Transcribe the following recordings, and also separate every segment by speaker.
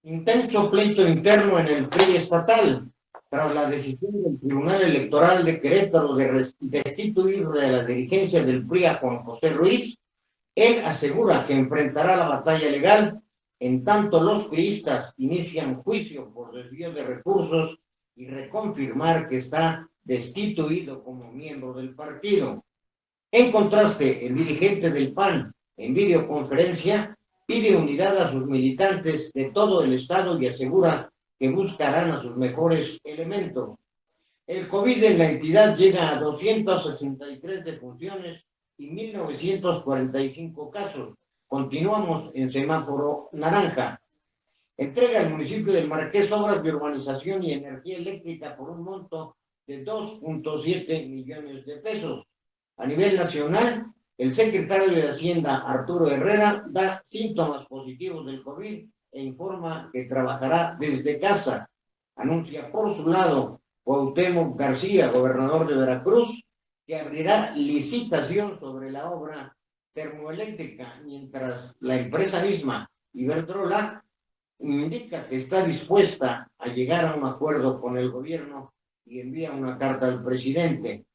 Speaker 1: Intenso pleito interno en el PRI estatal, tras la decisión del Tribunal Electoral de Querétaro de destituir de la dirigencia del PRI a Juan José Ruiz. Él asegura que enfrentará la batalla legal en tanto los priistas inician juicio por desvío de recursos y reconfirmar que está destituido como miembro del partido. En contraste, el dirigente del PAN, en videoconferencia, pide unidad a sus militantes de todo el estado y asegura que buscarán a sus mejores elementos. El COVID en la entidad llega a 263 defunciones y 1,945 casos. Continuamos en semáforo naranja. Entrega al municipio del Marqués obras de urbanización y energía eléctrica por un monto de 2.7 millones de pesos. A nivel nacional, el secretario de Hacienda, Arturo Herrera, da síntomas positivos del COVID e informa que trabajará desde casa. Anuncia por su lado Cuauhtémoc García, gobernador de Veracruz, que abrirá licitación sobre la obra termoeléctrica, mientras la empresa misma, Iberdrola, indica que está dispuesta a llegar a un acuerdo con el gobierno y envía una carta al presidente.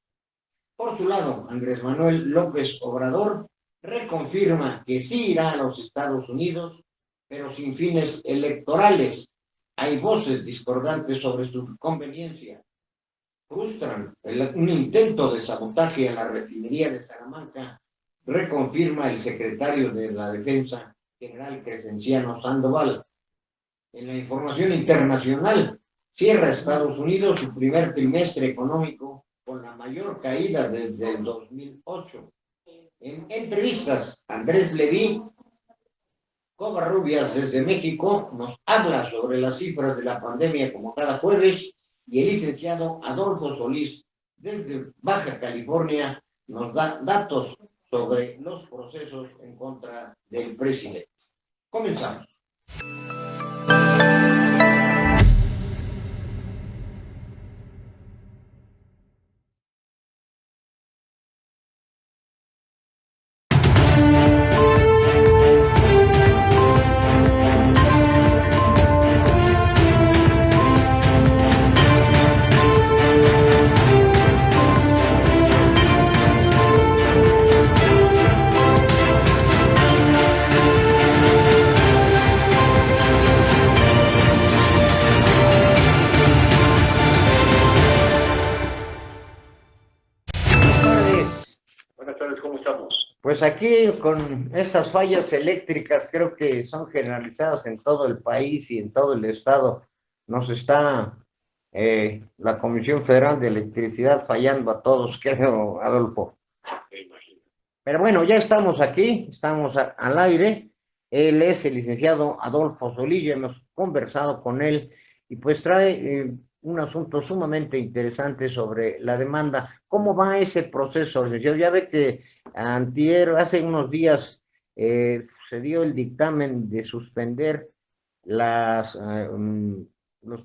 Speaker 1: Por su lado, Andrés Manuel López Obrador reconfirma que sí irá a los Estados Unidos, pero sin fines electorales. Hay voces discordantes sobre su conveniencia. Frustran un intento de sabotaje a la refinería de Salamanca, reconfirma el secretario de la Defensa, general Crescenciano Sandoval. En la información internacional, cierra Estados Unidos su primer trimestre económico con la mayor caída desde el 2008. En entrevistas, Andrés Leví Covarrubias desde México nos habla sobre las cifras de la pandemia como cada jueves, y el licenciado Adolfo Solís desde Baja California nos da datos sobre los procesos en contra del presidente. Comenzamos. Pues aquí con estas fallas eléctricas creo que son generalizadas en todo el país y en todo el estado. Nos está la Comisión Federal de Electricidad fallando a todos, creo, Adolfo. Pero bueno, ya estamos aquí, estamos al aire. Él es el licenciado Adolfo Solís, ya hemos conversado con él y pues trae un asunto sumamente interesante sobre la demanda. ¿Cómo va ese proceso, licenciado? Ya ve que hace unos días se dio el dictamen de suspender los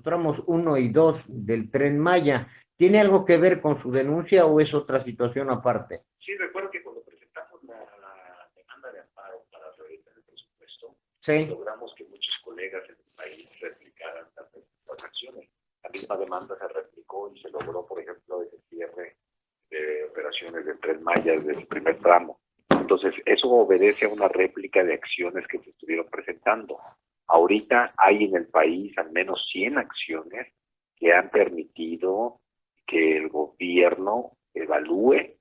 Speaker 1: tramos 1 y 2 del Tren Maya. ¿Tiene algo que ver con su denuncia o es otra situación aparte?
Speaker 2: Sí, recuerdo que cuando presentamos la demanda de amparo para realizar el presupuesto,
Speaker 1: sí,
Speaker 2: logramos que muchos colegas en el país replicaran las acciones. La misma demanda se replicó y se logró, por ejemplo, el cierre de operaciones del Tren Maya desde el primer tramo. Entonces, eso obedece a una réplica de acciones que se estuvieron presentando. Ahorita hay en el país al menos 100 acciones que han permitido que el gobierno evalúe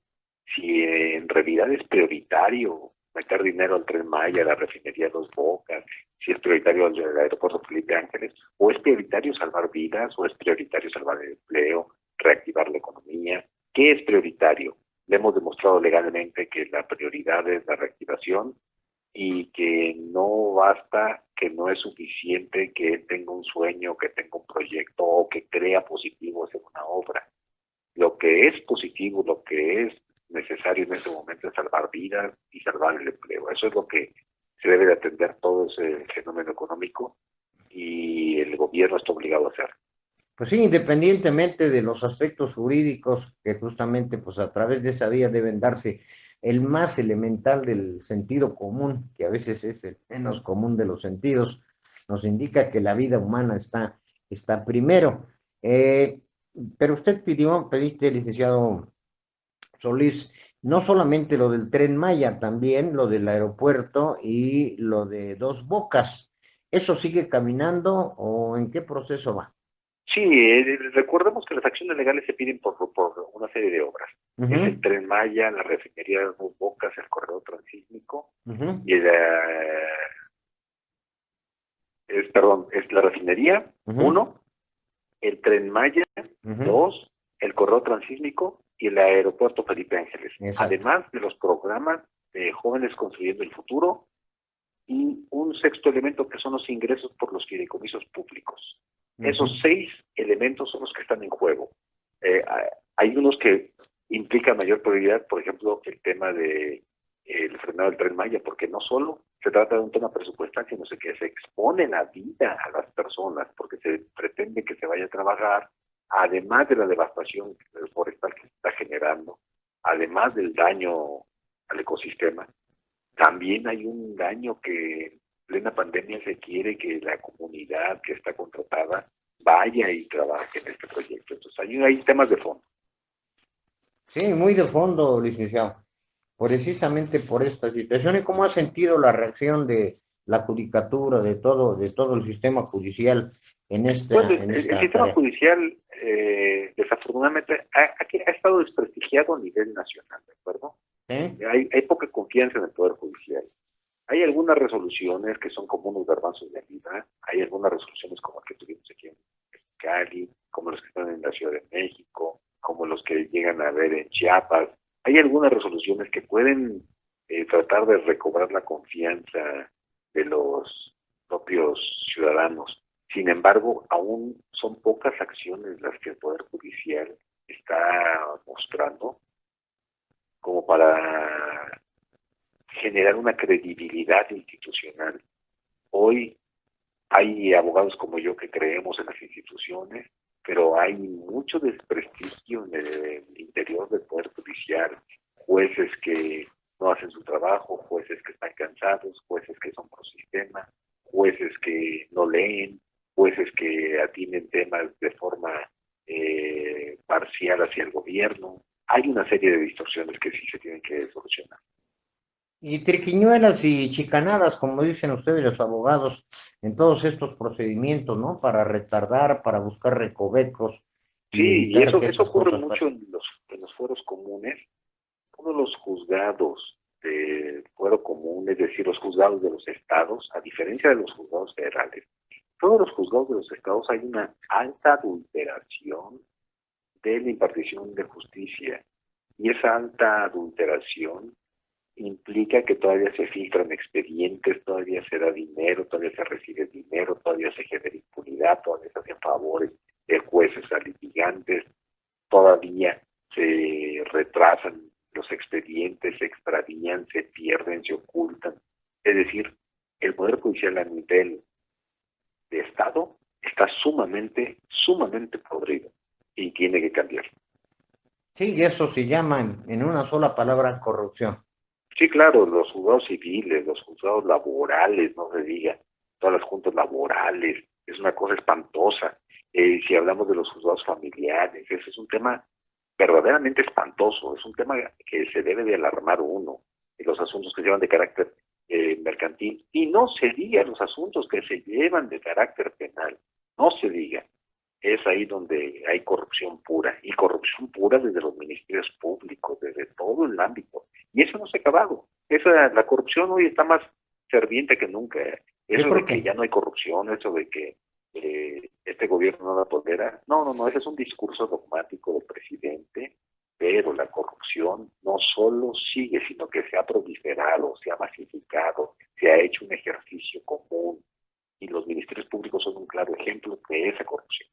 Speaker 2: si en realidad es prioritario meter dinero al Tren Maya, a la refinería Dos Bocas, si es prioritario el aeropuerto Felipe Ángeles, o es prioritario salvar vidas, o es prioritario salvar el empleo, reactivar la economía. ¿Qué es prioritario? Le hemos demostrado legalmente que la prioridad es la reactivación y que no basta, que no es suficiente que él tenga un sueño, que tenga un proyecto o que crea positivos en una obra. Lo que es positivo, lo que es necesario en este momento es salvar vidas y salvar el empleo. Eso es lo que se debe de atender todo ese fenómeno económico y el gobierno está obligado a hacer.
Speaker 1: Pues sí, independientemente de los aspectos jurídicos que justamente pues a través de esa vía deben darse, el más elemental del sentido común, que a veces es el menos común de los sentidos, nos indica que la vida humana está primero. Eh, pero usted pediste, licenciado Solís, no solamente lo del Tren Maya, también lo del aeropuerto y lo de Dos Bocas. ¿Eso sigue caminando o en qué proceso va?
Speaker 2: Sí, recordemos que las acciones legales se piden por una serie de obras. Es
Speaker 1: Ujú,
Speaker 2: el Tren Maya, la refinería de Dos Bocas, el corredor transísmico,
Speaker 1: ujú,
Speaker 2: y es la refinería,
Speaker 1: ujú,
Speaker 2: uno, el Tren Maya,
Speaker 1: ujú.
Speaker 2: dos, el corredor transísmico y el aeropuerto Felipe Ángeles.
Speaker 1: Exacto.
Speaker 2: Además de los programas de Jóvenes Construyendo el Futuro y un sexto elemento que son los ingresos por los fideicomisos públicos. Esos
Speaker 1: Ujú.
Speaker 2: 6 elementos son los que están en juego. Hay unos que implican mayor prioridad, por ejemplo, el tema de el frenado del Tren Maya, porque no solo se trata de un tema presupuestal, sino que se expone la vida a las personas, porque se pretende que se vaya a trabajar, además de la devastación forestal que se está generando, además del daño al ecosistema, también hay un daño que en plena pandemia se quiere que la comunidad que está contratada vaya y trabaje en este proyecto. Entonces hay temas de fondo.
Speaker 1: Sí, muy de fondo, licenciado. Precisamente por esta situación. ¿Y cómo ha sentido la reacción de la judicatura, de todo el sistema judicial en
Speaker 2: Pues
Speaker 1: esta,
Speaker 2: el,
Speaker 1: en
Speaker 2: el
Speaker 1: esta
Speaker 2: sistema
Speaker 1: tarea?
Speaker 2: judicial, desafortunadamente, ha estado desprestigiado a nivel nacional, ¿de acuerdo?
Speaker 1: ¿Sí?
Speaker 2: Hay poca confianza en el Poder Judicial. Hay algunas resoluciones que son como unos garbanzos de libra, hay algunas resoluciones como las que tuvimos aquí en Cali, como los que están en la Ciudad de México, como los que llegan a ver en Chiapas. Hay algunas resoluciones que pueden tratar de recobrar la confianza de los propios ciudadanos. Sin embargo, aún son pocas acciones las que el Poder Judicial está mostrando como para generar una credibilidad institucional. Hoy hay abogados como yo que creemos en las instituciones, pero hay mucho desprestigio en el interior del Poder Judicial, jueces que no hacen su trabajo, jueces que están cansados, jueces que son pro sistema, jueces que no leen, jueces que atienden temas de forma parcial hacia el gobierno. Hay una serie de distorsiones que sí se tienen que solucionar.
Speaker 1: Y triquiñuelas y chicanadas, como dicen ustedes los abogados, en todos estos procedimientos, ¿no? Para retardar, para buscar recovecos y
Speaker 2: Sí, y
Speaker 1: evitar que
Speaker 2: eso
Speaker 1: estas
Speaker 2: ocurre
Speaker 1: cosas
Speaker 2: mucho
Speaker 1: pasen.
Speaker 2: en los foros comunes. Todos los juzgados del fuero común, es decir, los juzgados de los estados, a diferencia de los juzgados federales, todos los juzgados de los estados hay una alta adulteración de la impartición de justicia. Y esa alta adulteración implica que todavía se filtran expedientes, todavía se da dinero, todavía se recibe dinero, todavía se genera impunidad, todavía se hacen favores de jueces a litigantes, todavía se retrasan los expedientes, se extravían, se pierden, se ocultan. Es decir, el Poder Judicial a nivel de Estado está sumamente podrido y tiene que cambiar.
Speaker 1: Sí, y eso se llama en una sola palabra corrupción.
Speaker 2: Sí, claro, los juzgados civiles, los juzgados laborales, no se diga, todas las juntas laborales, es una cosa espantosa. Si hablamos de los juzgados familiares, ese es un tema verdaderamente espantoso, es un tema que se debe de alarmar uno, los asuntos que llevan de carácter mercantil, y no se diga los asuntos que se llevan de carácter penal, no se diga. Es ahí donde hay corrupción pura, y corrupción pura desde los ministerios públicos, desde todo el ámbito. Y eso no se ha acabado. La corrupción hoy está más ferviente que nunca.
Speaker 1: Yo
Speaker 2: Eso
Speaker 1: creo
Speaker 2: de que
Speaker 1: que
Speaker 2: ya no hay corrupción, eso de que este gobierno no la tolera, no, ese es un discurso dogmático del presidente, pero la corrupción no solo sigue, sino que se ha proliferado, se ha masificado, se ha hecho un ejercicio común, y los ministerios públicos son un claro ejemplo de esa corrupción.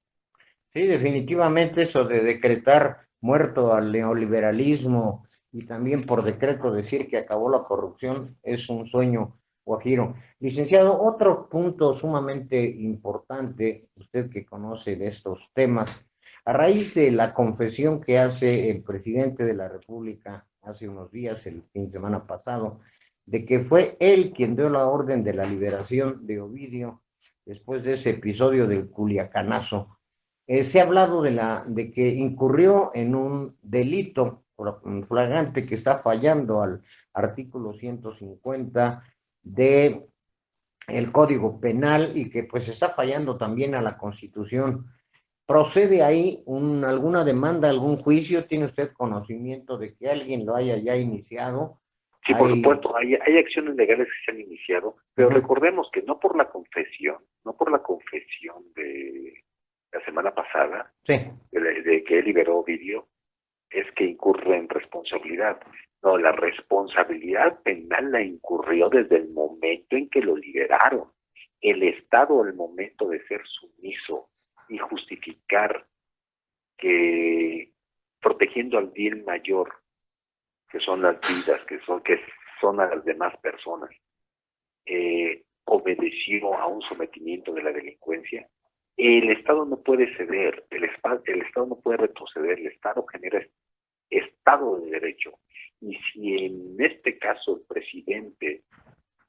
Speaker 1: sí, definitivamente eso de decretar muerto al neoliberalismo y también por decreto decir que acabó la corrupción es un sueño guajiro. Licenciado, otro punto sumamente importante, usted que conoce de estos temas, a raíz de la confesión que hace el presidente de la República hace unos días, el fin de semana pasado, de que fue él quien dio la orden de la liberación de Ovidio después de ese episodio del Culiacanazo. Se ha hablado de que incurrió en un delito flagrante que está fallando al artículo 150 de el Código Penal y que pues está fallando también a la Constitución. ¿Procede ahí alguna demanda, algún juicio? ¿Tiene usted conocimiento de que alguien lo haya ya iniciado?
Speaker 2: Sí, por supuesto, hay acciones legales que se han iniciado, pero recordemos que no por la confesión de la semana pasada,
Speaker 1: sí,
Speaker 2: de que él liberó Ovidio, es que incurre en responsabilidad. No, la responsabilidad penal la incurrió desde el momento en que lo liberaron. El Estado, al momento de ser sumiso y justificar que protegiendo al bien mayor, que son las vidas, que son a las demás personas, obedeció a un sometimiento de la delincuencia, el Estado no puede ceder, el Estado no puede retroceder, el Estado genera Estado de Derecho. Y si en este caso el presidente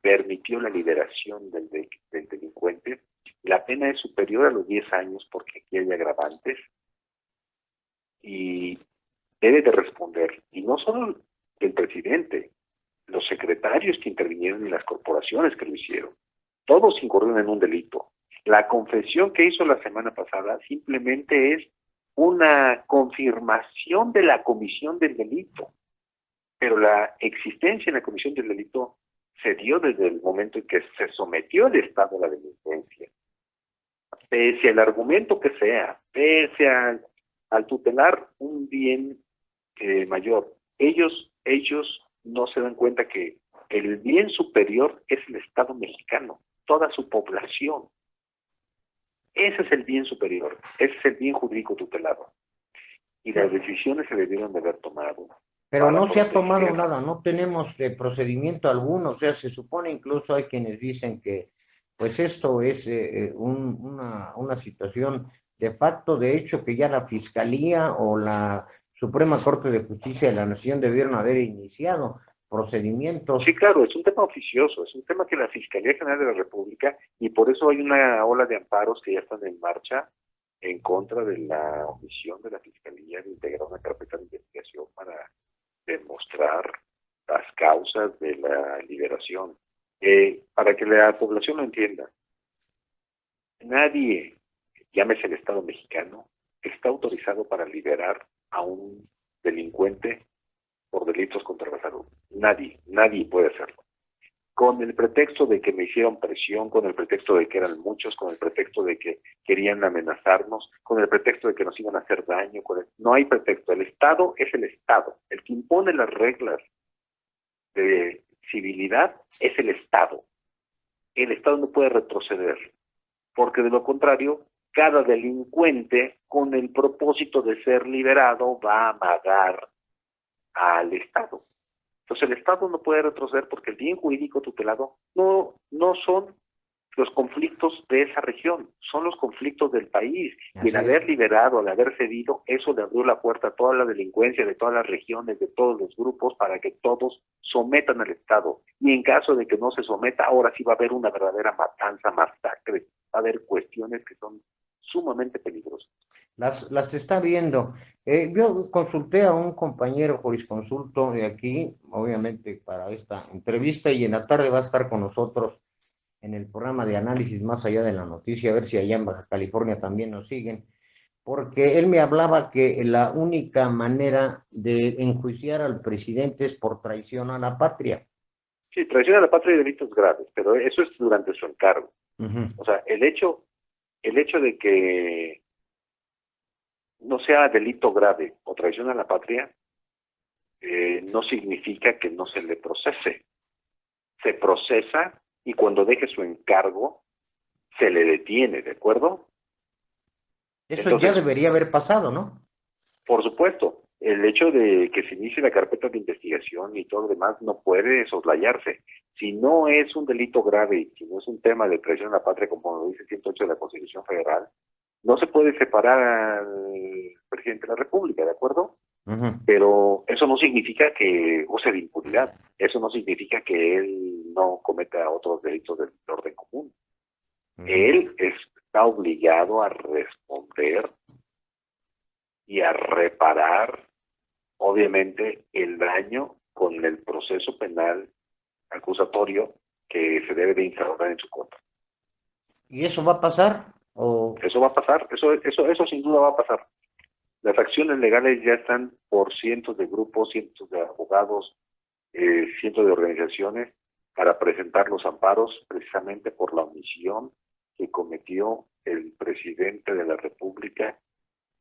Speaker 2: permitió la liberación del delincuente, la pena es superior a los 10 años porque aquí hay agravantes y debe de responder. Y no solo el presidente, los secretarios que intervinieron y las corporaciones que lo hicieron. Todos incurrieron en un delito. La confesión que hizo la semana pasada simplemente es una confirmación de la comisión del delito. Pero la existencia en la comisión del delito se dio desde el momento en que se sometió el Estado a la delincuencia. Pese al argumento que sea, pese al tutelar un bien mayor, ellos no se dan cuenta que el bien superior es el Estado mexicano, toda su población. Ese es el bien superior, ese es el bien jurídico tutelado. Y las decisiones se debieron de haber tomado.
Speaker 1: Pero no se ha tomado nada, no tenemos procedimiento alguno, o sea, se supone, incluso hay quienes dicen que pues esto es una situación de facto, de hecho, que ya la Fiscalía o la Suprema Corte de Justicia de la Nación debieron haber iniciado procedimientos.
Speaker 2: Sí, claro, es un tema oficioso, es un tema que la Fiscalía General de la República, y por eso hay una ola de amparos que ya están en marcha en contra de la omisión de la Fiscalía de integrar una carpeta de investigación para demostrar las causas de la liberación. Para que la población lo entienda, nadie, llámese el Estado mexicano, está autorizado para liberar a un delincuente por delitos contra la salud. Nadie puede hacerlo. Con el pretexto de que me hicieron presión, con el pretexto de que eran muchos, con el pretexto de que querían amenazarnos, con el pretexto de que nos iban a hacer daño. No hay pretexto. El Estado es el Estado. El que impone las reglas de civilidad es el Estado. El Estado no puede retroceder, porque de lo contrario, cada delincuente, con el propósito de ser liberado, va a amagar al Estado. Entonces el Estado no puede retroceder porque el bien jurídico tutelado no son los conflictos de esa región, son los conflictos del país. Y el haber liberado, al haber cedido, eso le abrió la puerta a toda la delincuencia de todas las regiones, de todos los grupos, para que todos sometan al Estado. Y en caso de que no se someta, ahora sí va a haber una verdadera matanza, masacre, va a haber cuestiones que son sumamente peligrosas.
Speaker 1: Las está viendo. Yo consulté a un compañero jurisconsulto de aquí, obviamente para esta entrevista, y en la tarde va a estar con nosotros en el programa de análisis más allá de la noticia, a ver si allá en Baja California también nos siguen, porque él me hablaba que la única manera de enjuiciar al presidente es por traición a la patria.
Speaker 2: Sí, traición a la patria y delitos graves, pero eso es durante su encargo. O sea, el hecho de que no sea delito grave o traición a la patria, no significa que no se le procese. Se procesa y cuando deje su encargo, se le detiene, ¿de acuerdo?
Speaker 1: Eso entonces, ya debería haber pasado, ¿no?
Speaker 2: Por supuesto. El hecho de que se inicie la carpeta de investigación y todo lo demás no puede soslayarse. Si no es un delito grave y si no es un tema de traición a la patria, como lo dice el 108 de la Constitución Federal, no se puede separar al presidente de la República, ¿de acuerdo? Pero eso no significa que use de impunidad. Eso no significa que él no cometa otros delitos del orden común. Él está obligado a responder y a reparar, obviamente, el daño con el proceso penal acusatorio que se debe de instaurar en su contra.
Speaker 1: ¿Y eso va a pasar? ¿O...
Speaker 2: Eso va a pasar, eso sin duda va a pasar. Las acciones legales ya están por cientos de grupos, cientos de abogados, cientos de organizaciones para presentar los amparos precisamente por la omisión que cometió el presidente de la República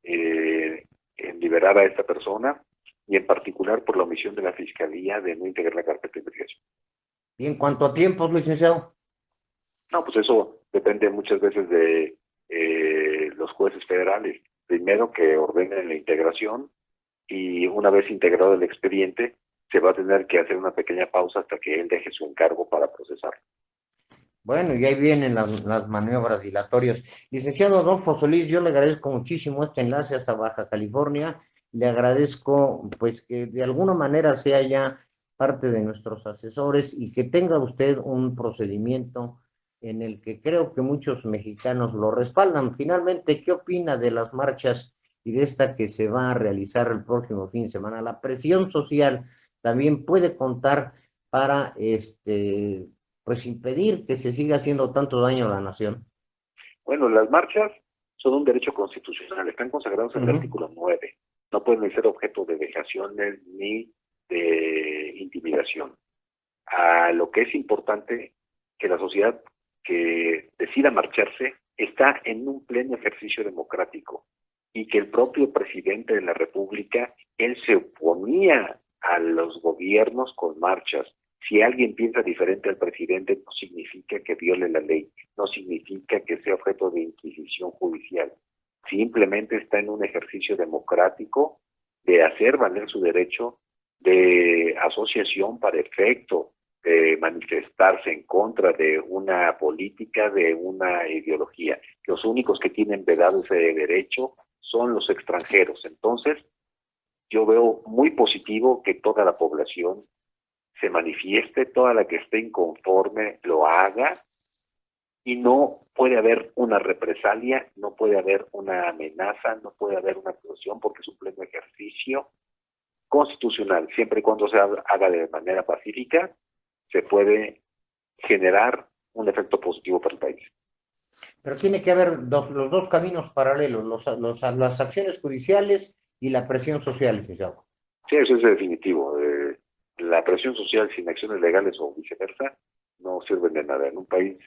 Speaker 2: en liberar a esta persona y en particular por la omisión de la Fiscalía de no integrar la carpeta de investigación.
Speaker 1: ¿Y en cuanto a tiempos, licenciado?
Speaker 2: No, pues eso depende muchas veces de los jueces federales. Primero que ordenen la integración y una vez integrado el expediente se va a tener que hacer una pequeña pausa hasta que él deje su encargo para procesarlo.
Speaker 1: Bueno, y ahí vienen las maniobras dilatorias. Licenciado Adolfo Solís, yo le agradezco muchísimo este enlace hasta Baja California. Le agradezco pues que de alguna manera sea ya parte de nuestros asesores y que tenga usted un procedimiento en el que creo que muchos mexicanos lo respaldan. Finalmente, ¿qué opina de las marchas y de esta que se va a realizar el próximo fin de semana? La presión social también puede contar para pues impedir que se siga haciendo tanto daño a la nación.
Speaker 2: Bueno, las marchas son un derecho constitucional, están consagrados en el artículo 9. No pueden ser objeto de vejaciones ni de intimidación. A lo que es importante que la sociedad que decida marcharse está en un pleno ejercicio democrático y que el propio presidente de la República, él se oponía a los gobiernos con marchas. Si alguien piensa diferente al presidente, no significa que viole la ley, no significa que sea objeto de inquisición judicial. Simplemente está en un ejercicio democrático de hacer valer su derecho de asociación para efecto de manifestarse en contra de una política, de una ideología. Los únicos que tienen vedado ese derecho son los extranjeros. Entonces, yo veo muy positivo que toda la población se manifieste, toda la que esté inconforme lo haga, y no puede haber una represalia, no puede haber una amenaza, no puede haber una acusación, porque es un pleno ejercicio constitucional. Siempre y cuando se haga de manera pacífica, se puede generar un efecto positivo para el país.
Speaker 1: Pero tiene que haber los dos caminos paralelos, las acciones judiciales y la presión social, licenciado.
Speaker 2: Sí, eso es definitivo. La presión social sin acciones legales o viceversa no sirven de nada. En un país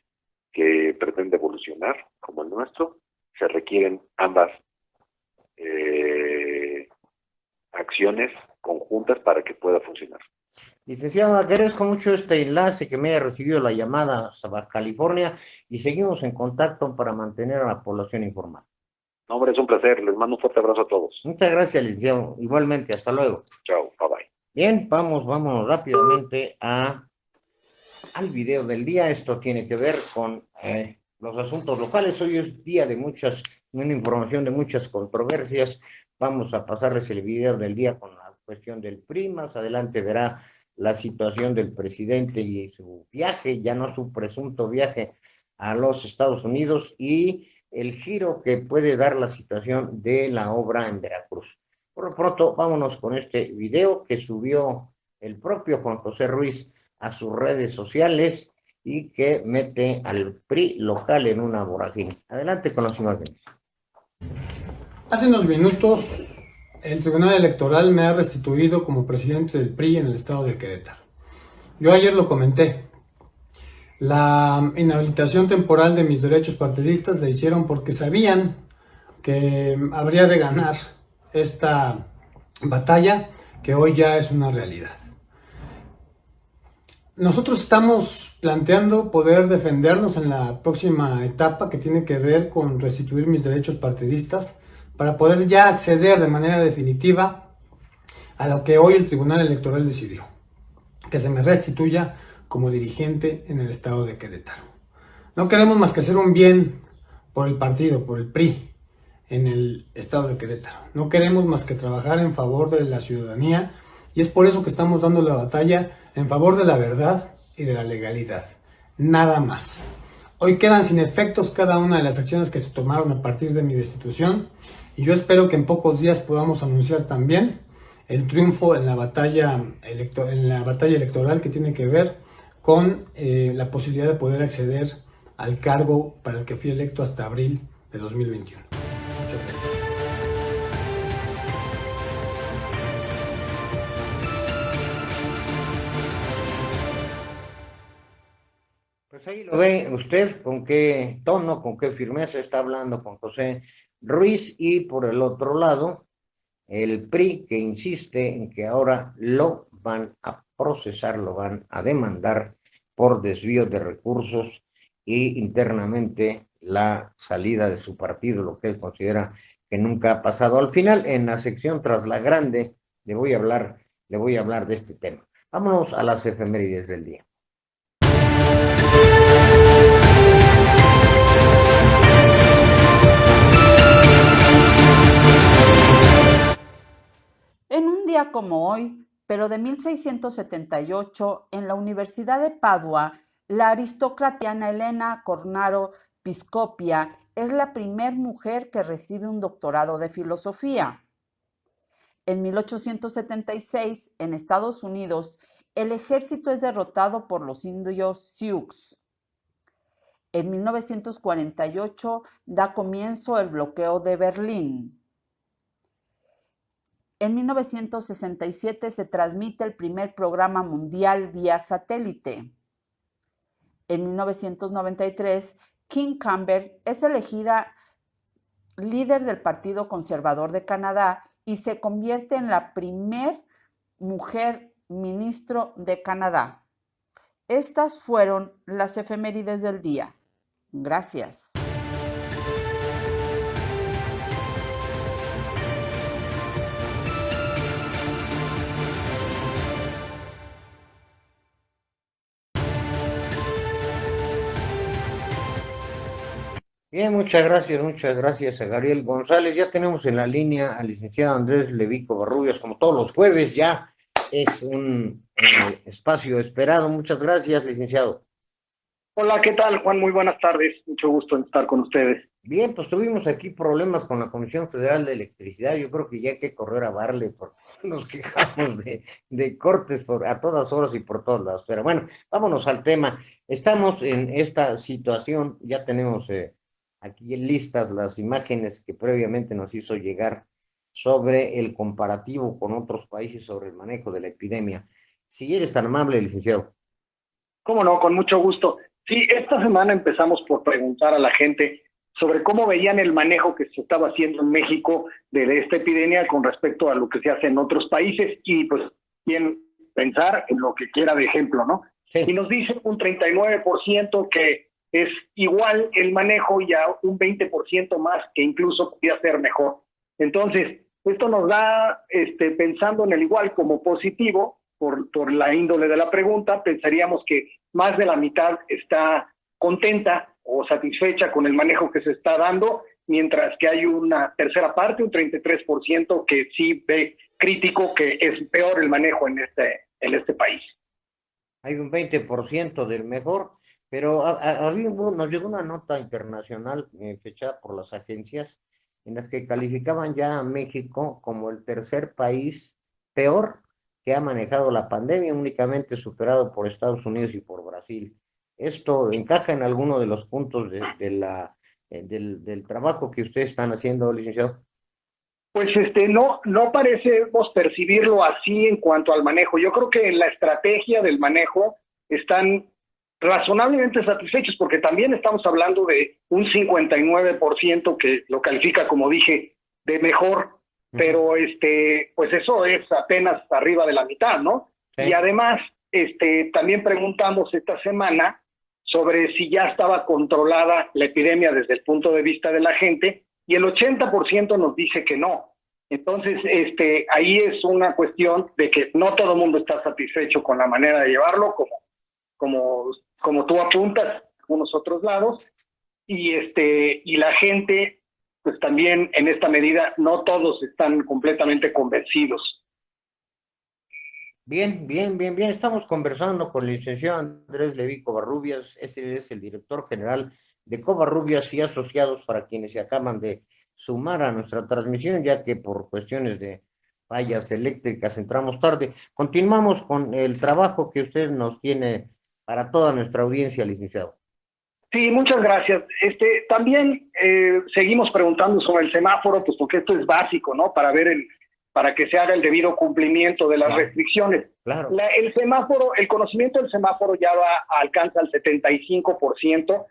Speaker 2: que pretende evolucionar, como el nuestro, se requieren ambas acciones conjuntas para que pueda funcionar.
Speaker 1: Licenciado, agradezco mucho este enlace que me haya recibido la llamada hasta Baja California y seguimos en contacto para mantener a la población informada.
Speaker 2: No, hombre, es un placer. Les mando un fuerte abrazo a todos.
Speaker 1: Muchas gracias, licenciado. Igualmente, hasta luego.
Speaker 2: Chao, bye bye.
Speaker 1: Bien, vamos rápidamente al video del día. Esto tiene que ver con los asuntos locales. Hoy es día de una información de muchas controversias. Vamos a pasarles el video del día con la cuestión del PRI. Más adelante verá la situación del presidente y su viaje, ya no su presunto viaje a los Estados Unidos, y el giro que puede dar la situación de la obra en Veracruz. Por lo pronto, vámonos con este video que subió el propio Juan José Ruiz a sus redes sociales y que mete al PRI local en una vorágine. Adelante con las imágenes.
Speaker 3: Hace unos minutos, el Tribunal Electoral me ha restituido como presidente del PRI en el estado de Querétaro. Yo ayer lo comenté. La inhabilitación temporal de mis derechos partidistas la hicieron porque sabían que habría de ganar esta batalla, que hoy ya es una realidad. Nosotros estamos planteando poder defendernos en la próxima etapa, que tiene que ver con restituir mis derechos partidistas, para poder ya acceder de manera definitiva a lo que hoy el Tribunal Electoral decidió, que se me restituya como dirigente en el estado de Querétaro. No queremos más que hacer un bien por el partido, por el PRI, en el estado de Querétaro. No queremos más que trabajar en favor de la ciudadanía, y es por eso que estamos dando la batalla en favor de la verdad y de la legalidad. Nada más. Hoy quedan sin efectos cada una de las acciones que se tomaron a partir de mi destitución y yo espero que en pocos días podamos anunciar también el triunfo en la batalla electoral que tiene que ver con la posibilidad de poder acceder al cargo para el que fui electo hasta abril de 2021. Muchas gracias.
Speaker 1: Pues ahí lo ve usted con qué tono, con qué firmeza está hablando Juan José Ruiz, y por el otro lado, el PRI, que insiste en que ahora lo van a procesar, lo van a demandar por desvío de recursos y internamente la salida de su partido, lo que él considera que nunca ha pasado. Al final, en la sección Tras la Grande, le voy a hablar de este tema. Vámonos a las efemérides del día.
Speaker 4: En un día como hoy, pero de 1678, en la Universidad de Padua, la aristócrata Elena Cornaro Piscopia es la primer mujer que recibe un doctorado de filosofía. En 1876, en Estados Unidos, el ejército es derrotado por los indios Sioux. En 1948 da comienzo el bloqueo de Berlín. En 1967 se transmite el primer programa mundial vía satélite. En 1993, Kim Campbell es elegida líder del Partido Conservador de Canadá y se convierte en la primer mujer ministro de Canadá. Estas fueron las efemérides del día. Gracias.
Speaker 1: Bien, muchas gracias a Gabriel González. Ya tenemos en la línea al licenciado Andrés Levico Barrubias, como todos los jueves, ya es un espacio esperado. Muchas gracias, licenciado.
Speaker 5: Hola, ¿qué tal, Juan? Muy buenas tardes. Mucho gusto en estar con ustedes.
Speaker 1: Bien, pues tuvimos aquí problemas con la Comisión Federal de Electricidad. Yo creo que ya hay que correr a Barle porque nos quejamos de cortes a todas horas y por todos lados. Pero bueno, vámonos al tema. Estamos en esta situación, ya tenemos aquí listas las imágenes que previamente nos hizo llegar sobre el comparativo con otros países sobre el manejo de la epidemia. Si eres tan amable, licenciado.
Speaker 5: Cómo no, con mucho gusto. Sí, esta semana empezamos por preguntar a la gente sobre cómo veían el manejo que se estaba haciendo en México de esta epidemia con respecto a lo que se hace en otros países y pues bien pensar en lo que quiera de ejemplo, ¿no?
Speaker 1: Sí.
Speaker 5: Y nos dice un 39% que es igual el manejo y a un 20% más que incluso podría ser mejor. Entonces, esto nos da, pensando en el igual como positivo, por la índole de la pregunta, pensaríamos que más de la mitad está contenta o satisfecha con el manejo que se está dando, mientras que hay una tercera parte, un 33%, que sí ve crítico que es peor el manejo en este país.
Speaker 1: Hay un 20% del mejor, pero nos llegó una nota internacional fechada por las agencias en las que calificaban ya a México como el tercer país peor que ha manejado la pandemia, únicamente superado por Estados Unidos y por Brasil. ¿Esto encaja en alguno de los puntos del trabajo que ustedes están haciendo, licenciado?
Speaker 5: Pues no parecemos percibirlo así en cuanto al manejo. Yo creo que en la estrategia del manejo están razonablemente satisfechos, porque también estamos hablando de un 59% que lo califica, como dije, de mejor, pero pues eso es apenas arriba de la mitad, ¿no? Sí. Y además, también preguntamos esta semana sobre si ya estaba controlada la epidemia desde el punto de vista de la gente, y el 80% nos dice que no. Entonces, ahí es una cuestión de que no todo el mundo está satisfecho con la manera de llevarlo, como tú apuntas, en algunos otros lados, y la gente, pues también en esta medida, no todos están completamente convencidos.
Speaker 1: Bien, bien, bien, bien. Estamos conversando con el licenciado Andrés Leví Covarrubias. Ese es el director general de Covarrubias y Asociados, para quienes se acaban de sumar a nuestra transmisión, ya que por cuestiones de fallas eléctricas entramos tarde. Continuamos con el trabajo que usted nos tiene para toda nuestra audiencia, licenciado.
Speaker 5: Sí, muchas gracias. También seguimos preguntando sobre el semáforo, pues porque esto es básico, ¿no? Para que se haga el debido cumplimiento de las
Speaker 1: Claro,
Speaker 5: restricciones.
Speaker 1: claro.
Speaker 5: El semáforo, el conocimiento del semáforo ya alcanza el 75%,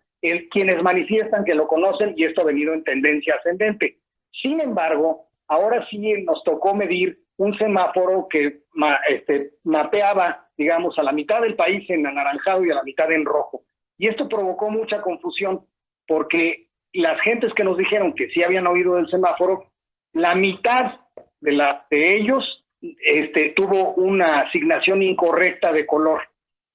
Speaker 5: quienes manifiestan que lo conocen, y esto ha venido en tendencia ascendente. Sin embargo, ahora sí nos tocó medir un semáforo que mapeaba, digamos, a la mitad del país en anaranjado y a la mitad en rojo. Y esto provocó mucha confusión, porque las gentes que nos dijeron que sí habían oído del semáforo, la mitad de ellos tuvo una asignación incorrecta de color.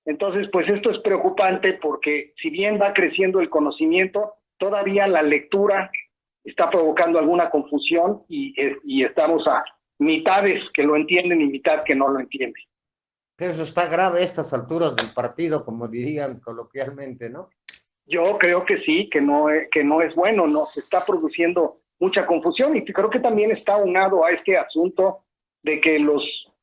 Speaker 5: Entonces, pues esto es preocupante, porque si bien va creciendo el conocimiento, todavía la lectura está provocando alguna confusión, y estamos a mitades que lo entienden y mitad que no lo entienden.
Speaker 1: Eso está grave a estas alturas del partido, como dirían coloquialmente, ¿no?
Speaker 5: Yo creo que sí, que no es bueno, no se está produciendo mucha confusión, y creo que también está unado a este asunto de que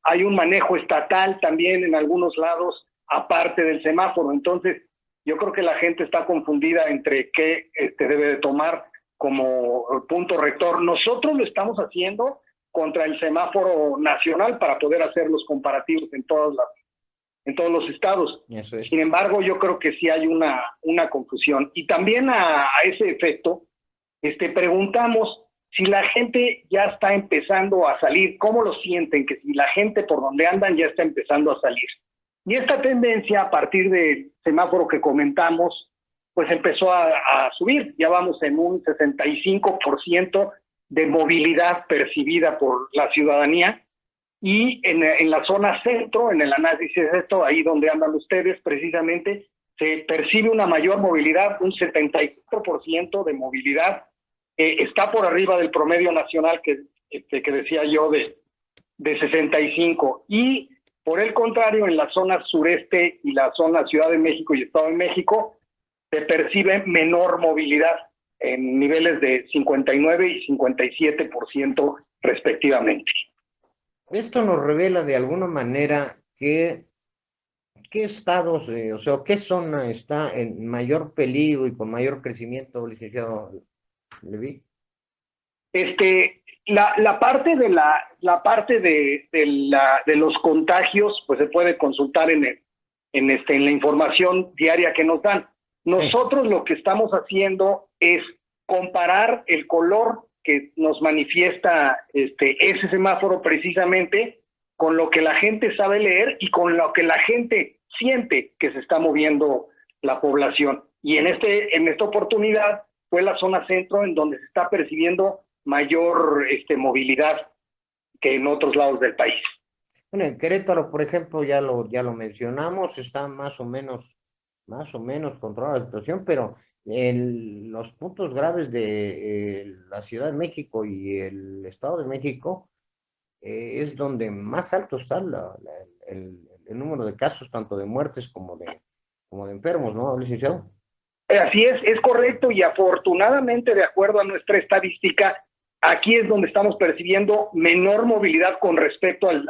Speaker 5: hay un manejo estatal también en algunos lados, aparte del semáforo. Entonces, yo creo que la gente está confundida entre qué debe de tomar como punto rector. Nosotros lo estamos haciendo contra el semáforo nacional para poder hacer los comparativos en todos los estados.
Speaker 1: Eso es.
Speaker 5: Sin embargo, yo creo que sí hay una confusión. Y también a ese efecto, preguntamos si la gente ya está empezando a salir, cómo lo sienten, que si la gente por donde andan ya está empezando a salir. Y esta tendencia, a partir del semáforo que comentamos, pues empezó a subir. Ya vamos en un 65% de movilidad percibida por la ciudadanía. Y en la zona centro, en el análisis de esto, ahí donde andan ustedes precisamente, se percibe una mayor movilidad, un 74% de movilidad. Está por arriba del promedio nacional que decía yo de 65. Y por el contrario, en la zona sureste y la zona Ciudad de México y Estado de México, se percibe menor movilidad en niveles de 59 y 57% respectivamente.
Speaker 1: Esto nos revela de alguna manera qué estados, o sea, qué zona está en mayor peligro y con mayor crecimiento, licenciado Leví.
Speaker 5: La parte de los contagios, pues se puede consultar en la información diaria que nos dan. Nosotros lo que estamos haciendo es comparar el color que nos manifiesta ese semáforo precisamente con lo que la gente sabe leer y con lo que la gente siente que se está moviendo la población. Y en esta oportunidad fue la zona centro en donde se está percibiendo mayor movilidad que en otros lados del país.
Speaker 1: Bueno, en Querétaro, por ejemplo, ya lo mencionamos, está más o menos controlada la situación, pero los puntos graves de la Ciudad de México y el Estado de México es donde más alto está el número de casos, tanto de muertes como de enfermos, ¿no, licenciado?
Speaker 5: Así es correcto, y afortunadamente, de acuerdo a nuestra estadística, aquí es donde estamos percibiendo menor movilidad con respecto al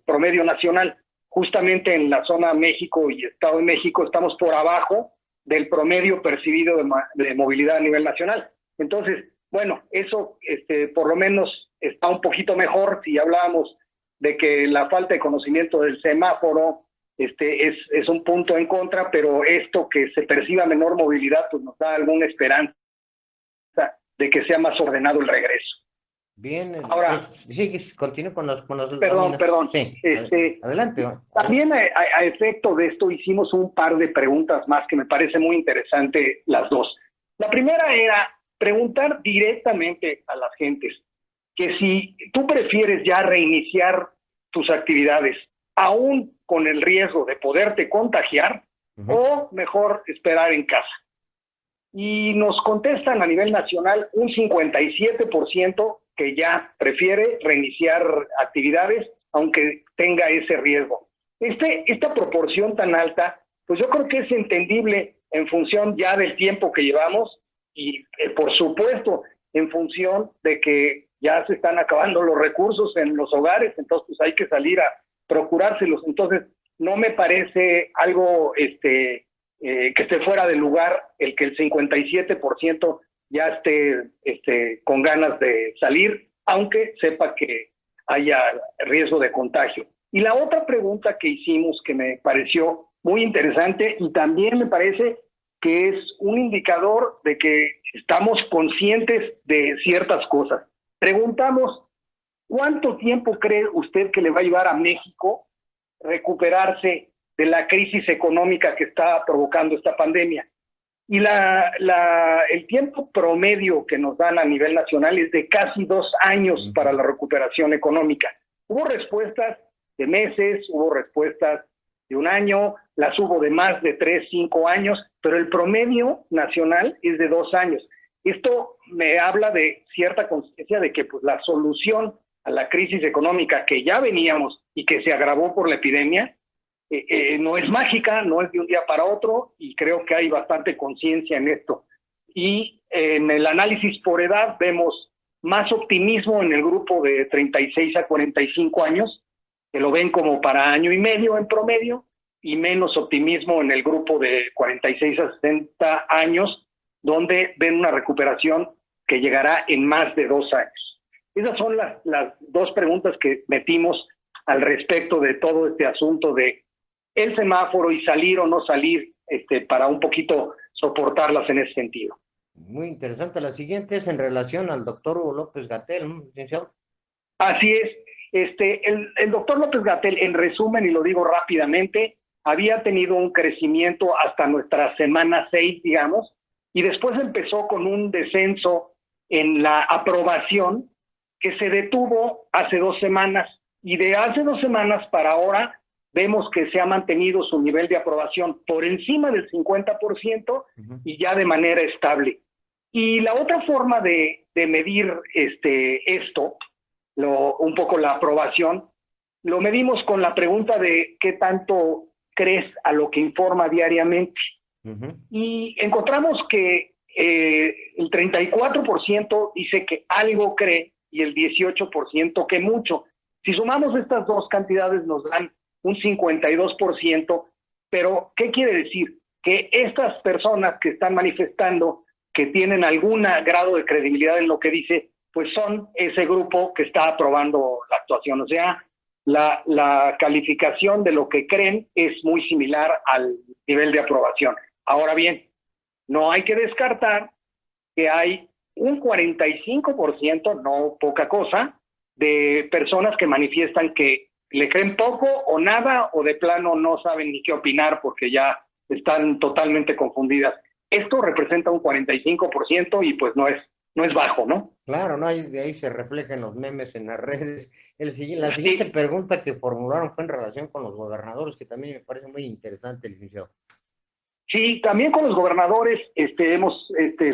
Speaker 5: promedio nacional. Justamente en la zona México y Estado de México estamos por abajo del promedio percibido de movilidad a nivel nacional. Entonces, bueno, eso por lo menos está un poquito mejor. Si hablábamos de que la falta de conocimiento del semáforo es un punto en contra, pero esto que se perciba menor movilidad, pues nos da alguna esperanza de que sea más ordenado el regreso.
Speaker 1: Bien,
Speaker 5: ahora
Speaker 1: sí, continúe con las
Speaker 5: Perdón.
Speaker 1: Sí, adelante.
Speaker 5: También a efecto de esto hicimos un par de preguntas más que me parece muy interesante las dos. La primera era preguntar directamente a las gentes que si tú prefieres ya reiniciar tus actividades, aún con el riesgo de poderte contagiar, o mejor esperar en casa. Y nos contestan a nivel nacional un 57% que ya prefiere reiniciar actividades, aunque tenga ese riesgo. Esta proporción tan alta, pues yo creo que es entendible en función ya del tiempo que llevamos y por supuesto en función de que ya se están acabando los recursos en los hogares, entonces pues hay que salir a procurárselos. Entonces no me parece algo que esté fuera de lugar el que el 57% ya esté con ganas de salir, aunque sepa que haya riesgo de contagio. Y la otra pregunta que hicimos que me pareció muy interesante y también me parece que es un indicador de que estamos conscientes de ciertas cosas. Preguntamos, ¿cuánto tiempo cree usted que le va a llevar a México recuperarse de la crisis económica que está provocando esta pandemia? Y el tiempo promedio que nos dan a nivel nacional es de casi 2 años para la recuperación económica. Hubo respuestas de meses, hubo respuestas de 1 año, las hubo de más de 3, 5 años, pero el promedio nacional es de 2 años. Esto me habla de cierta conciencia de que pues, la solución a la crisis económica que ya veníamos y que se agravó por la epidemia, no es mágica, no es de un día para otro, y creo que hay bastante conciencia en esto. Y en el análisis por edad vemos más optimismo en el grupo de 36 a 45 años, que lo ven como para 1 año y medio en promedio, y menos optimismo en el grupo de 46 a 60 años, donde ven una recuperación que llegará en más de 2 años. Esas son las 2 preguntas que metimos al respecto de todo este asunto de el semáforo y salir o no salir, para un poquito soportarlas en ese sentido.
Speaker 1: Muy interesante. La siguiente es en relación al doctor Hugo López-Gatell, ¿no, licenciado?
Speaker 5: Así es. El doctor López-Gatell, en resumen, y lo digo rápidamente, había tenido un crecimiento hasta nuestra semana 6, digamos, y después empezó con un descenso en la aprobación que se detuvo hace 2 semanas, y de hace 2 semanas para ahora vemos que se ha mantenido su nivel de aprobación por encima del 50% y ya de manera estable. Y la otra forma de medir esto, un poco la aprobación, lo medimos con la pregunta de qué tanto crees a lo que informa diariamente. Y encontramos que el 34% dice que algo cree y el 18% que mucho. Si sumamos estas 2 cantidades nos dan un 52%, pero ¿qué quiere decir? Que estas personas que están manifestando que tienen algún grado de credibilidad en lo que dice, pues son ese grupo que está aprobando la actuación. O sea, la calificación de lo que creen es muy similar al nivel de aprobación. Ahora bien, no hay que descartar que hay un 45%, no poca cosa, de personas que manifiestan que le creen poco o nada, o de plano no saben ni qué opinar porque ya están totalmente confundidas. Esto representa un 45% y pues no es bajo, ¿no?
Speaker 1: Claro, no, de ahí se reflejan los memes en las redes. La siguiente pregunta que formularon fue en relación con los gobernadores, que también me parece muy interesante, licenciado.
Speaker 5: Sí, también con los gobernadores,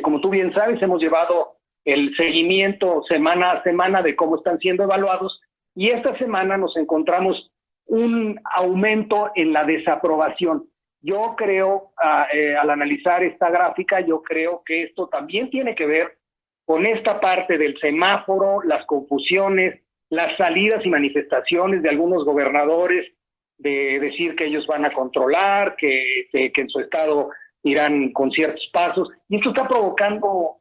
Speaker 5: como tú bien sabes, hemos llevado el seguimiento semana a semana de cómo están siendo evaluados, y esta semana nos encontramos un aumento en la desaprobación. Yo creo, al analizar esta gráfica, yo creo que esto también tiene que ver con esta parte del semáforo, las confusiones, las salidas y manifestaciones de algunos gobernadores de decir que ellos van a controlar, que en su estado irán con ciertos pasos, y esto está provocando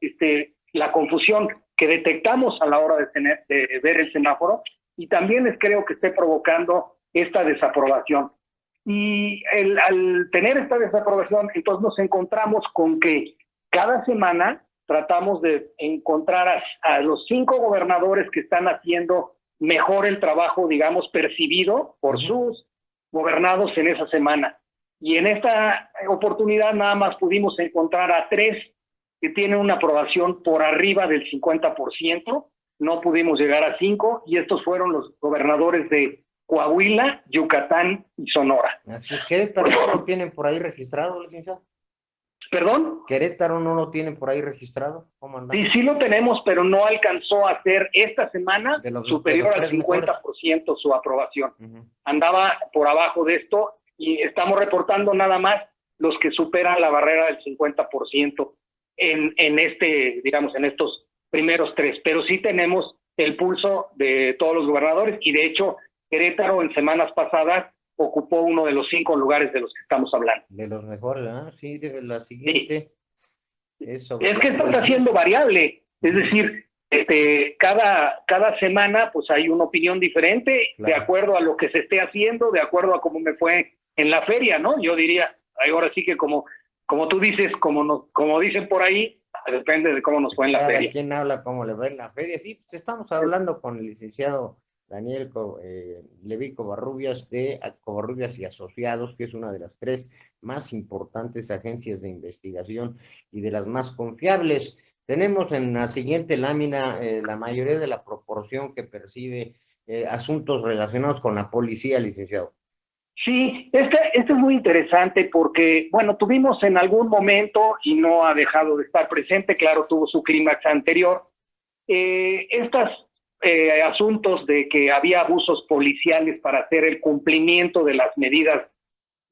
Speaker 5: la confusión que detectamos a la hora de ver el semáforo, y también creo que esté provocando esta desaprobación. Y al tener esta desaprobación, entonces nos encontramos con que cada semana tratamos de encontrar a los 5 gobernadores que están haciendo mejor el trabajo, digamos, percibido por sus gobernados en esa semana. Y en esta oportunidad nada más pudimos encontrar a 3 que tienen una aprobación por arriba del 50%, no pudimos llegar a 5, y estos fueron los gobernadores de Coahuila, Yucatán y Sonora.
Speaker 1: Así es. ¿Qué territorio tienen por ahí registrado, licenciado?
Speaker 5: ¿Perdón?
Speaker 1: ¿Querétaro no lo tiene por ahí registrado? ¿Cómo anda?
Speaker 5: Sí, sí lo tenemos, pero no alcanzó a ser esta semana superior al
Speaker 1: tres
Speaker 5: 50% su aprobación.
Speaker 1: Uh-huh.
Speaker 5: Andaba por abajo de esto y estamos reportando nada más los que superan la barrera del 50% en estos primeros tres. Pero sí tenemos el pulso de todos los gobernadores y de hecho Querétaro en semanas pasadas ocupó uno de los 5 lugares de los que estamos hablando.
Speaker 1: De los mejores, ¿eh? Sí, de la siguiente.
Speaker 5: Sí.
Speaker 1: Eso.
Speaker 5: Es que está haciendo variable, es decir, cada semana pues hay una opinión diferente, claro, de acuerdo a lo que se esté haciendo, de acuerdo a cómo me fue en la feria, ¿no? Yo diría, ahora sí que como tú dices, como dicen por ahí, depende de cómo nos fue en la feria.
Speaker 1: ¿Quién habla cómo le va en la feria? Sí, pues estamos hablando con el licenciado Daniel Leví Covarrubias de Covarrubias y Asociados, que es una de las 3 más importantes agencias de investigación y de las más confiables. Tenemos en la siguiente lámina la mayoría de la proporción que percibe asuntos relacionados con la policía, licenciado.
Speaker 5: Sí, este es muy interesante porque, bueno, tuvimos en algún momento, y no ha dejado de estar presente, claro, tuvo su clímax anterior, asuntos de que había abusos policiales para hacer el cumplimiento de las medidas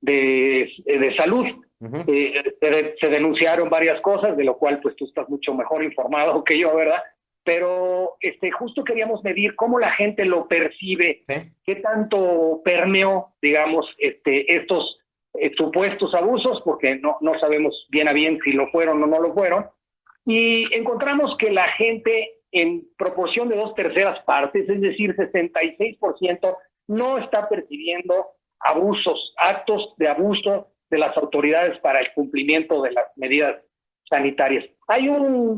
Speaker 5: de salud. Uh-huh. Se denunciaron varias cosas, de lo cual pues tú estás mucho mejor informado que yo, ¿verdad? Pero justo queríamos medir cómo la gente lo percibe, ¿sí? Qué tanto permeó, digamos, estos supuestos abusos, porque no sabemos bien a bien si lo fueron o no lo fueron, y encontramos que la gente en proporción de 2/3 partes, es decir, 66%, no está percibiendo actos de abuso de las autoridades para el cumplimiento de las medidas sanitarias. Hay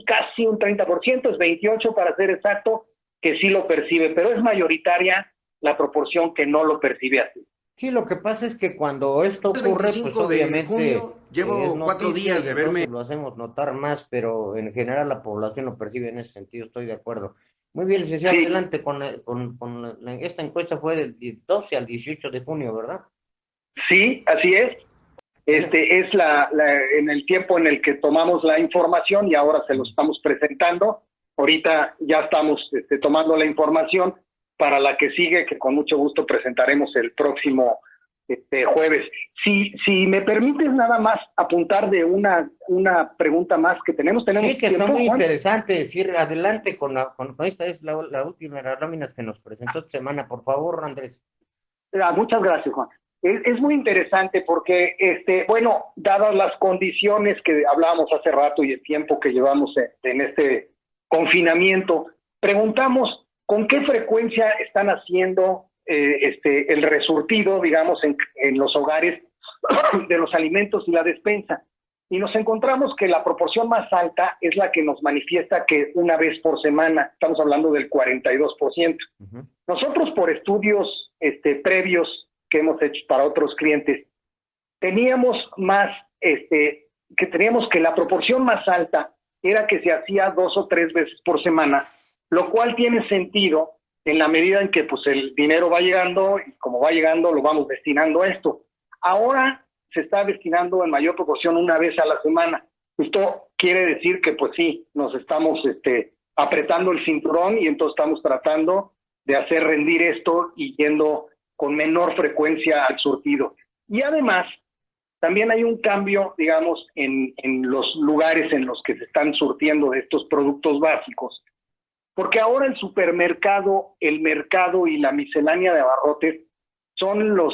Speaker 5: casi un 30%, es 28% para ser exacto, que sí lo percibe, pero es mayoritaria la proporción que no lo percibe así.
Speaker 1: Sí, lo que pasa es que cuando esto ocurre, pues obviamente
Speaker 6: junio, llevo 4 días de verme.
Speaker 1: Lo hacemos notar más, pero en general la población lo percibe en ese sentido, estoy de acuerdo. Muy bien, licenciado, sí. Adelante con esta encuesta fue del 12 al 18 de junio, ¿verdad?
Speaker 5: Sí, así es. Es en el tiempo en el que tomamos la información y ahora se lo estamos presentando. Ahorita ya estamos tomando la información para la que sigue, que con mucho gusto presentaremos el próximo jueves. Si me permites nada más apuntar de una pregunta más que tenemos
Speaker 1: sí, que
Speaker 5: tiempo,
Speaker 1: está muy interesante decir, adelante con esta es la última de las láminas que nos presentó esta semana, por favor, Andrés.
Speaker 5: Muchas gracias, Juan. Es muy interesante porque, dadas las condiciones que hablábamos hace rato y el tiempo que llevamos en este confinamiento, preguntamos con qué frecuencia están haciendo el resurtido, digamos, en los hogares de los alimentos y la despensa. Y nos encontramos que la proporción más alta es la que nos manifiesta que una vez por semana, estamos hablando del 42%. Uh-huh. Nosotros, por estudios previos que hemos hecho para otros clientes, teníamos que la proporción más alta era que se hacía 2 o 3 veces por semana, lo cual tiene sentido en la medida en que pues el dinero va llegando y como va llegando lo vamos destinando a esto. Ahora se está destinando en mayor proporción una vez a la semana. Esto quiere decir que pues sí, nos estamos apretando el cinturón y entonces estamos tratando de hacer rendir esto y yendo con menor frecuencia al surtido. Y además, también hay un cambio, digamos, en los lugares en los que se están surtiendo de estos productos básicos, porque ahora el supermercado, el mercado y la miscelánea de abarrotes son los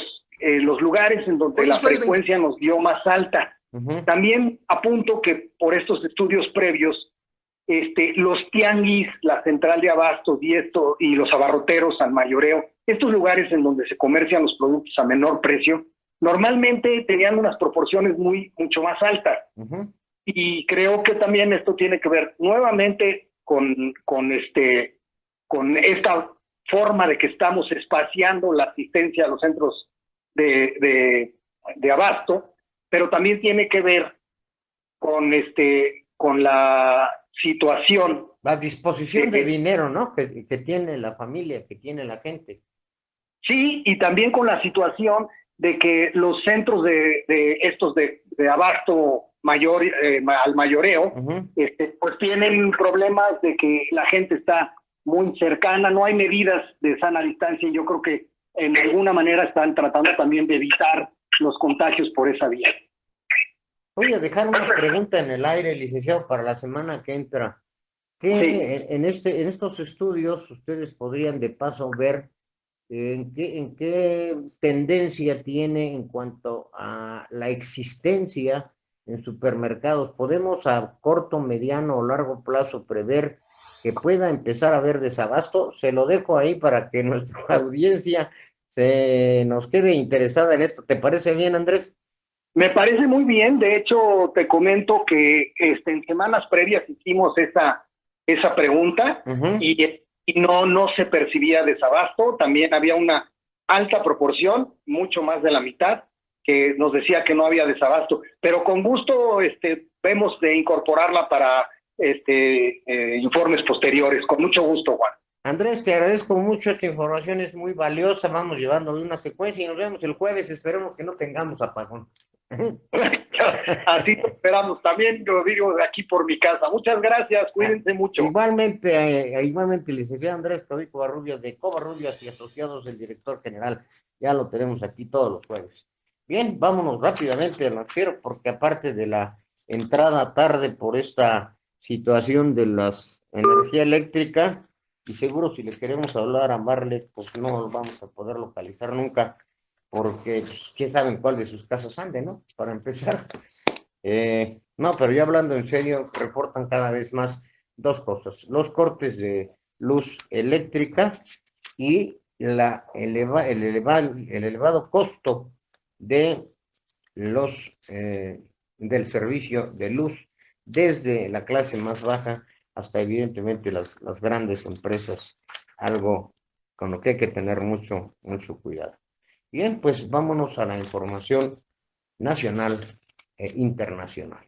Speaker 5: lugares en donde la frecuencia nos dio más alta. Uh-huh. También apunto que por estos estudios previos, los tianguis, la central de abastos y los abarroteros al mayoreo, estos lugares en donde se comercian los productos a menor precio, normalmente tenían unas proporciones mucho más altas. Uh-huh. Y creo que también esto tiene que ver nuevamente con esta forma de que estamos espaciando la asistencia a los centros de abasto, pero también tiene que ver con la situación.
Speaker 1: La disposición de dinero, ¿no? Que tiene la familia, que tiene la gente.
Speaker 5: Sí, y también con la situación de que los centros de abasto al mayoreo,
Speaker 1: Ujú.
Speaker 5: pues tienen problemas de que la gente está muy cercana, no hay medidas de sana distancia y yo creo que en alguna manera están tratando también de evitar los contagios por esa vía.
Speaker 1: Voy a dejar una pregunta en el aire, licenciado, para la semana que entra. ¿Qué,
Speaker 5: Sí.
Speaker 1: en estos estudios ustedes podrían de paso ver en qué tendencia tiene en cuanto a la existencia en supermercados? ¿Podemos a corto, mediano o largo plazo prever que pueda empezar a haber desabasto? Se lo dejo ahí para que nuestra audiencia se nos quede interesada en esto. ¿Te parece bien, Andrés?
Speaker 5: Me parece muy bien, de hecho te comento que en semanas previas hicimos esa pregunta
Speaker 1: Ujú.
Speaker 5: y no se percibía desabasto, también había una alta proporción, mucho más de la mitad, que nos decía que no había desabasto, pero con gusto vemos de incorporarla para informes posteriores, con mucho gusto, Juan.
Speaker 1: Andrés, te agradezco mucho, esta información es muy valiosa, vamos llevándole una secuencia y nos vemos el jueves, esperemos que no tengamos apagón.
Speaker 5: Así lo esperamos, también lo digo de aquí por mi casa. Muchas gracias, cuídense mucho.
Speaker 1: Igualmente, licenciado Andrés Covarrubias de Covarrubias y Asociados, el director general, ya lo tenemos aquí todos los jueves. Bien, vámonos rápidamente al noticiero, porque aparte de la entrada tarde por esta situación de la energía eléctrica, y seguro si le queremos hablar a Marlet, pues no vamos a poder localizar nunca, porque pues, quién sabe en cuál de sus casas ande, ¿no? Para empezar. No, pero ya hablando en serio, reportan cada vez más dos cosas: los cortes de luz eléctrica y el elevado costo de del servicio de luz, desde la clase más baja hasta evidentemente las grandes empresas, algo con lo que hay que tener mucho cuidado. Bien, pues vámonos a la información nacional e internacional.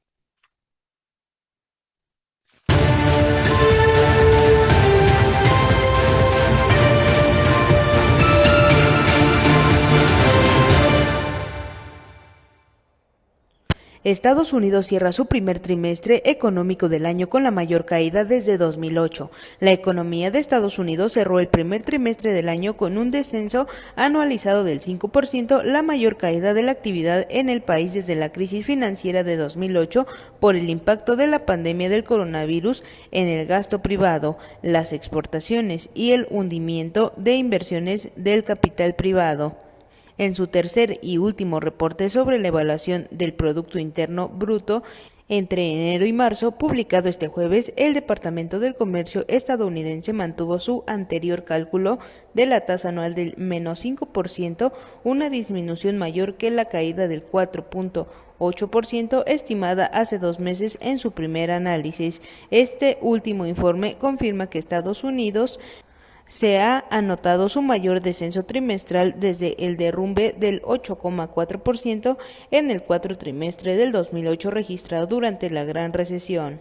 Speaker 7: Estados Unidos cierra su primer trimestre económico del año con la mayor caída desde 2008. La economía de Estados Unidos cerró el primer trimestre del año con un descenso anualizado del 5%, la mayor caída de la actividad en el país desde la crisis financiera de 2008 por el impacto de la pandemia del coronavirus en el gasto privado, las exportaciones y el hundimiento de inversiones del capital privado. En su tercer y último reporte sobre la evaluación del Producto Interno Bruto entre enero y marzo, publicado este jueves, el Departamento del Comercio estadounidense mantuvo su anterior cálculo de la tasa anual del menos 5%, una disminución mayor que la caída del 4.8% estimada hace 2 meses en su primer análisis. Este último informe confirma que Estados Unidos se ha anotado su mayor descenso trimestral desde el derrumbe del 8,4% en el cuarto trimestre del 2008 registrado durante la Gran Recesión.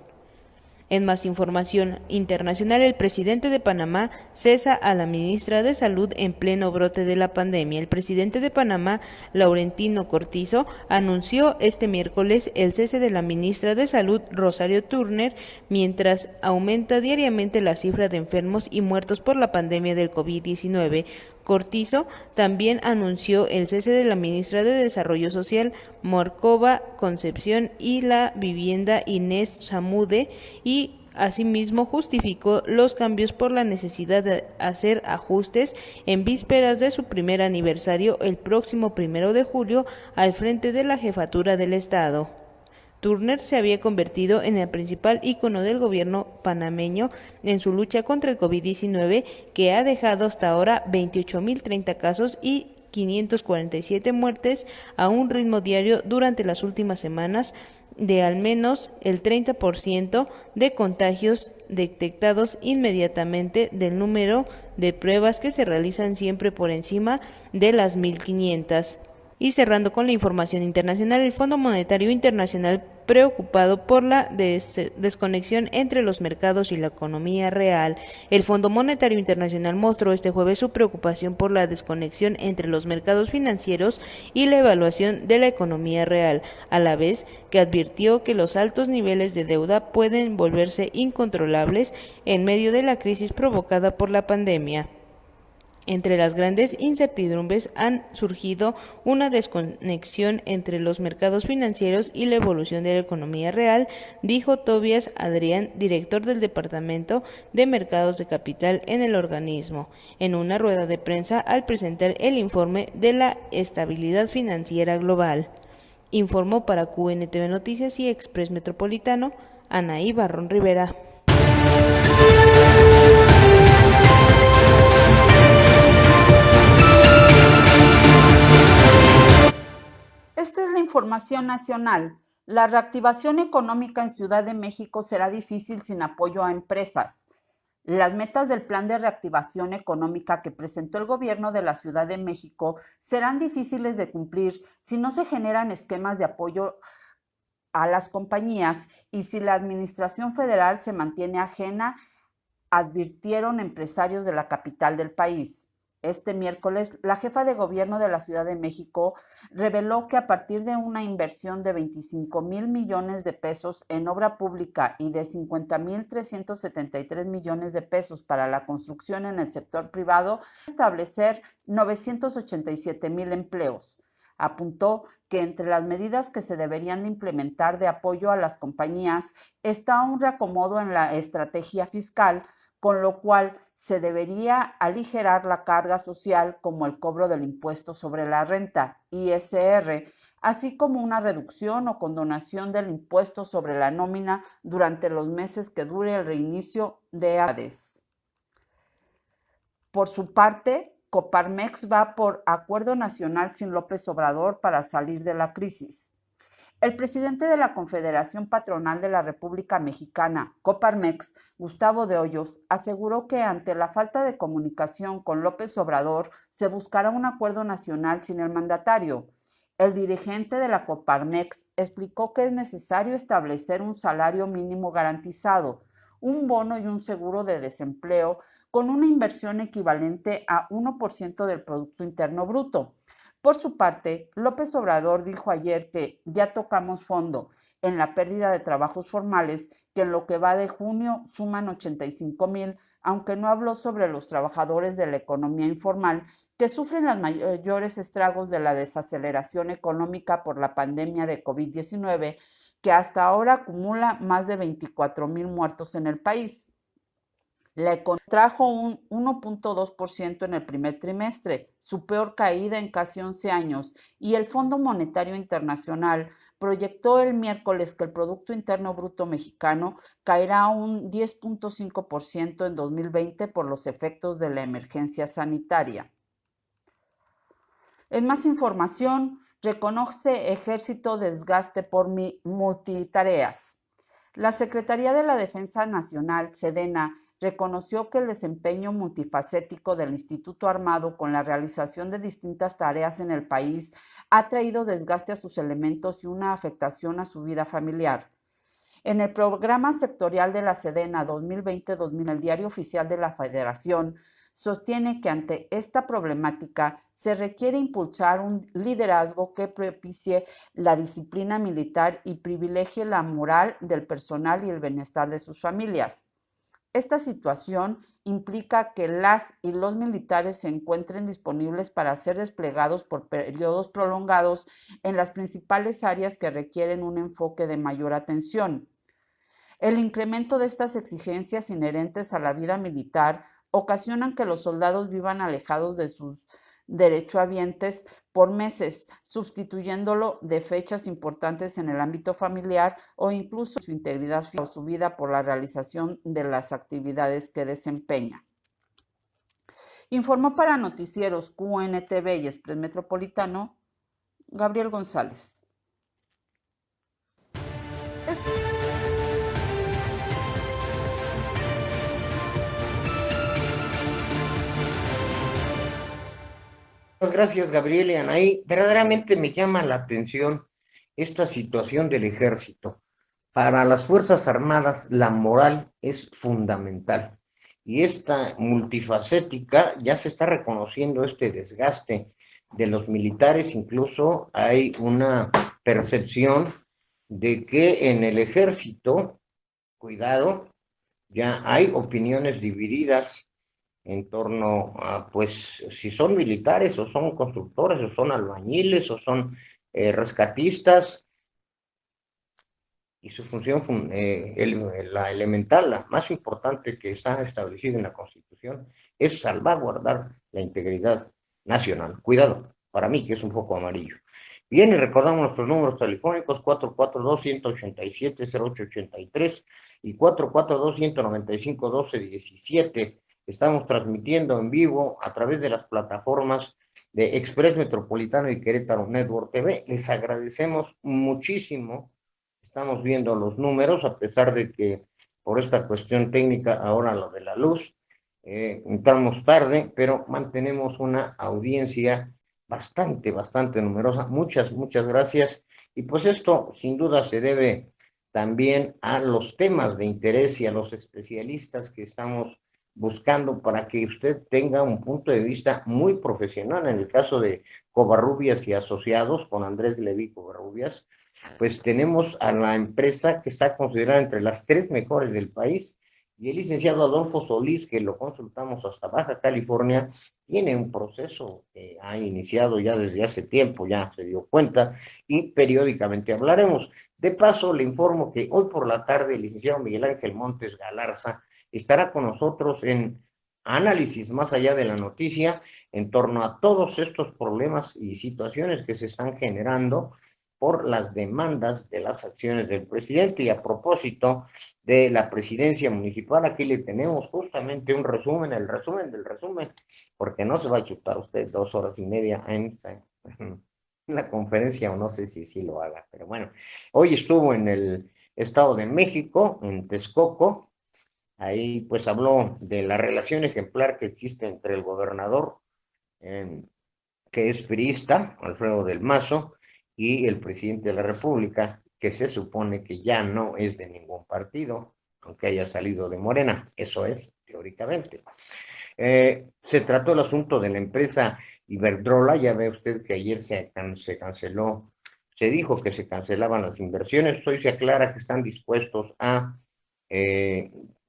Speaker 7: En más información internacional, el presidente de Panamá cesa a la ministra de Salud en pleno brote de la pandemia. El presidente de Panamá, Laurentino Cortizo, anunció este miércoles el cese de la ministra de Salud, Rosario Turner, mientras aumenta diariamente la cifra de enfermos y muertos por la pandemia del COVID-19. Cortizo también anunció el cese de la ministra de Desarrollo Social, Morcova Concepción, y la Vivienda, Inés Samude, y asimismo justificó los cambios por la necesidad de hacer ajustes en vísperas de su primer aniversario el próximo 1 de julio al frente de la jefatura del Estado. Turner se había convertido en el principal ícono del gobierno panameño en su lucha contra el COVID-19, que ha dejado hasta ahora 28.030 casos y 547 muertes a un ritmo diario durante las últimas semanas, de al menos el 30% de contagios detectados inmediatamente del número de pruebas que se realizan siempre por encima de las 1.500. Y cerrando con la información internacional, el Fondo Monetario Internacional preocupado por la desconexión entre los mercados y la economía real. El Fondo Monetario Internacional mostró este jueves su preocupación por la desconexión entre los mercados financieros y la evaluación de la economía real, a la vez que advirtió que los altos niveles de deuda pueden volverse incontrolables en medio de la crisis provocada por la pandemia. Entre las grandes incertidumbres han surgido una desconexión entre los mercados financieros y la evolución de la economía real, dijo Tobias Adrián, director del Departamento de Mercados de Capital en el organismo, en una rueda de prensa al presentar el informe de la estabilidad financiera global. Informó para QNTV Noticias y Express Metropolitano, Anaí Barrón Rivera.
Speaker 4: Esta es la información nacional. La reactivación económica en Ciudad de México será difícil sin apoyo a empresas. Las metas del plan de reactivación económica que presentó el gobierno de la Ciudad de México serán difíciles de cumplir si no se generan esquemas de apoyo a las compañías y si la administración federal se mantiene ajena, advirtieron empresarios de la capital del país. Este miércoles, la jefa de gobierno de la Ciudad de México reveló que a partir de una inversión de 25,000 millones de pesos en obra pública y de 50,373 millones de pesos para la construcción en el sector privado, establecer 987,000 empleos. Apuntó que entre las medidas que se deberían de implementar de apoyo a las compañías está un reacomodo en la estrategia fiscal, con lo cual se debería aligerar la carga social como el cobro del impuesto sobre la renta, ISR, así como una reducción o condonación del impuesto sobre la nómina durante los meses que dure el reinicio de actividades. Por su parte, Coparmex va por acuerdo nacional sin López Obrador para salir de la crisis. El presidente de la Confederación Patronal de la República Mexicana, Coparmex, Gustavo de Hoyos, aseguró que ante la falta de comunicación con López Obrador se buscará un acuerdo nacional sin el mandatario. El dirigente de la Coparmex explicó que es necesario establecer un salario mínimo garantizado, un bono y un seguro de desempleo con una inversión equivalente a 1% del Producto Interno Bruto. Por su parte, López Obrador dijo ayer que ya tocamos fondo en la pérdida de trabajos formales, que en lo que va de junio suman 85,000, aunque no habló sobre los trabajadores de la economía informal que sufren los mayores estragos de la desaceleración económica por la pandemia de COVID-19, que hasta ahora acumula más de 24,000 muertos en el país. La economía trajo un 1.2% en el primer trimestre, su peor caída en casi 11 años, y el Fondo Monetario Internacional proyectó el miércoles que el Producto Interno Bruto mexicano caerá un 10.5% en 2020 por los efectos de la emergencia sanitaria. En más información, reconoce Ejército desgaste por multitareas. La Secretaría de la Defensa Nacional, Sedena, reconoció que el desempeño multifacético del Instituto Armado con la realización de distintas tareas en el país ha traído desgaste a sus elementos y una afectación a su vida familiar. En el programa sectorial de la Sedena 2020-2000, el Diario Oficial de la Federación sostiene que ante esta problemática se requiere impulsar un liderazgo que propicie la disciplina militar y privilegie la moral del personal y el bienestar de sus familias. Esta situación implica que las y los militares se encuentren disponibles para ser desplegados por periodos prolongados en las principales áreas que requieren un enfoque de mayor atención. El incremento de estas exigencias inherentes a la vida militar ocasionan que los soldados vivan alejados de sus derechohabientes por meses, sustituyéndolo de fechas importantes en el ámbito familiar o incluso su integridad física o su vida por la realización de las actividades que desempeña. Informó para Noticieros QNTV y Express Metropolitano, Gabriel González.
Speaker 1: Muchas gracias, Gabriel y Anaí. Verdaderamente me llama la atención esta situación del ejército. Para las Fuerzas Armadas la moral es fundamental y esta multifacética ya se está reconociendo este desgaste de los militares, incluso hay una percepción de que en el ejército, cuidado, ya hay opiniones divididas en torno a, pues, si son militares o son constructores o son albañiles o son rescatistas, y su función la elemental, la más importante que está establecida en la Constitución, es salvaguardar la integridad nacional. Cuidado, para mí que es un foco amarillo. Bien, y recordamos nuestros números telefónicos 442-187-0883 y 442-195-1217. Estamos transmitiendo en vivo a través de las plataformas de Express Metropolitano y Querétaro Network TV. Les agradecemos muchísimo. Estamos viendo los números, a pesar de que por esta cuestión técnica, ahora lo de la luz, entramos tarde, pero mantenemos una audiencia bastante numerosa. Muchas gracias. Y pues esto sin duda se debe también a los temas de interés y a los especialistas que estamos buscando para que usted tenga un punto de vista muy profesional. En el caso de Covarrubias y Asociados, con Andrés Leví Covarrubias, pues tenemos a la empresa que está considerada entre las 3 mejores del país, y el licenciado Adolfo Solís, que lo consultamos hasta Baja California, tiene un proceso que ha iniciado ya desde hace tiempo, ya se dio cuenta, y periódicamente hablaremos. De paso, le informo que hoy por la tarde el licenciado Miguel Ángel Montes Galarza estará con nosotros en análisis más allá de la noticia, en torno a todos estos problemas y situaciones que se están generando por las demandas de las acciones del presidente. Y a propósito de la presidencia municipal, aquí le tenemos justamente un resumen, el resumen del resumen, porque no se va a chutar usted 2 horas y media en la conferencia, o no sé si sí lo haga, pero bueno, hoy estuvo en el Estado de México, en Texcoco. Ahí pues habló de la relación ejemplar que existe entre el gobernador, que es priista, Alfredo del Mazo, y el presidente de la República, que se supone que ya no es de ningún partido, aunque haya salido de Morena, eso es, teóricamente. Se trató el asunto de la empresa Iberdrola. Ya ve usted que ayer se canceló, se dijo que se cancelaban las inversiones. Hoy se aclara que están dispuestos a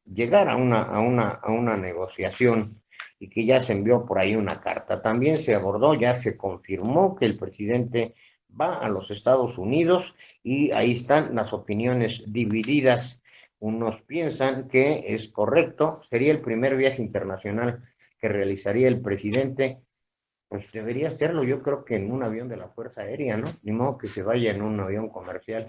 Speaker 1: llegar a una negociación y que ya se envió por ahí una carta. También se abordó, ya se confirmó que el presidente va a los Estados Unidos, y ahí están las opiniones divididas. Unos piensan que es correcto, sería el primer viaje internacional que realizaría el presidente. Pues debería hacerlo, yo creo que en un avión de la Fuerza Aérea, ¿no? Ni modo que se vaya en un avión comercial,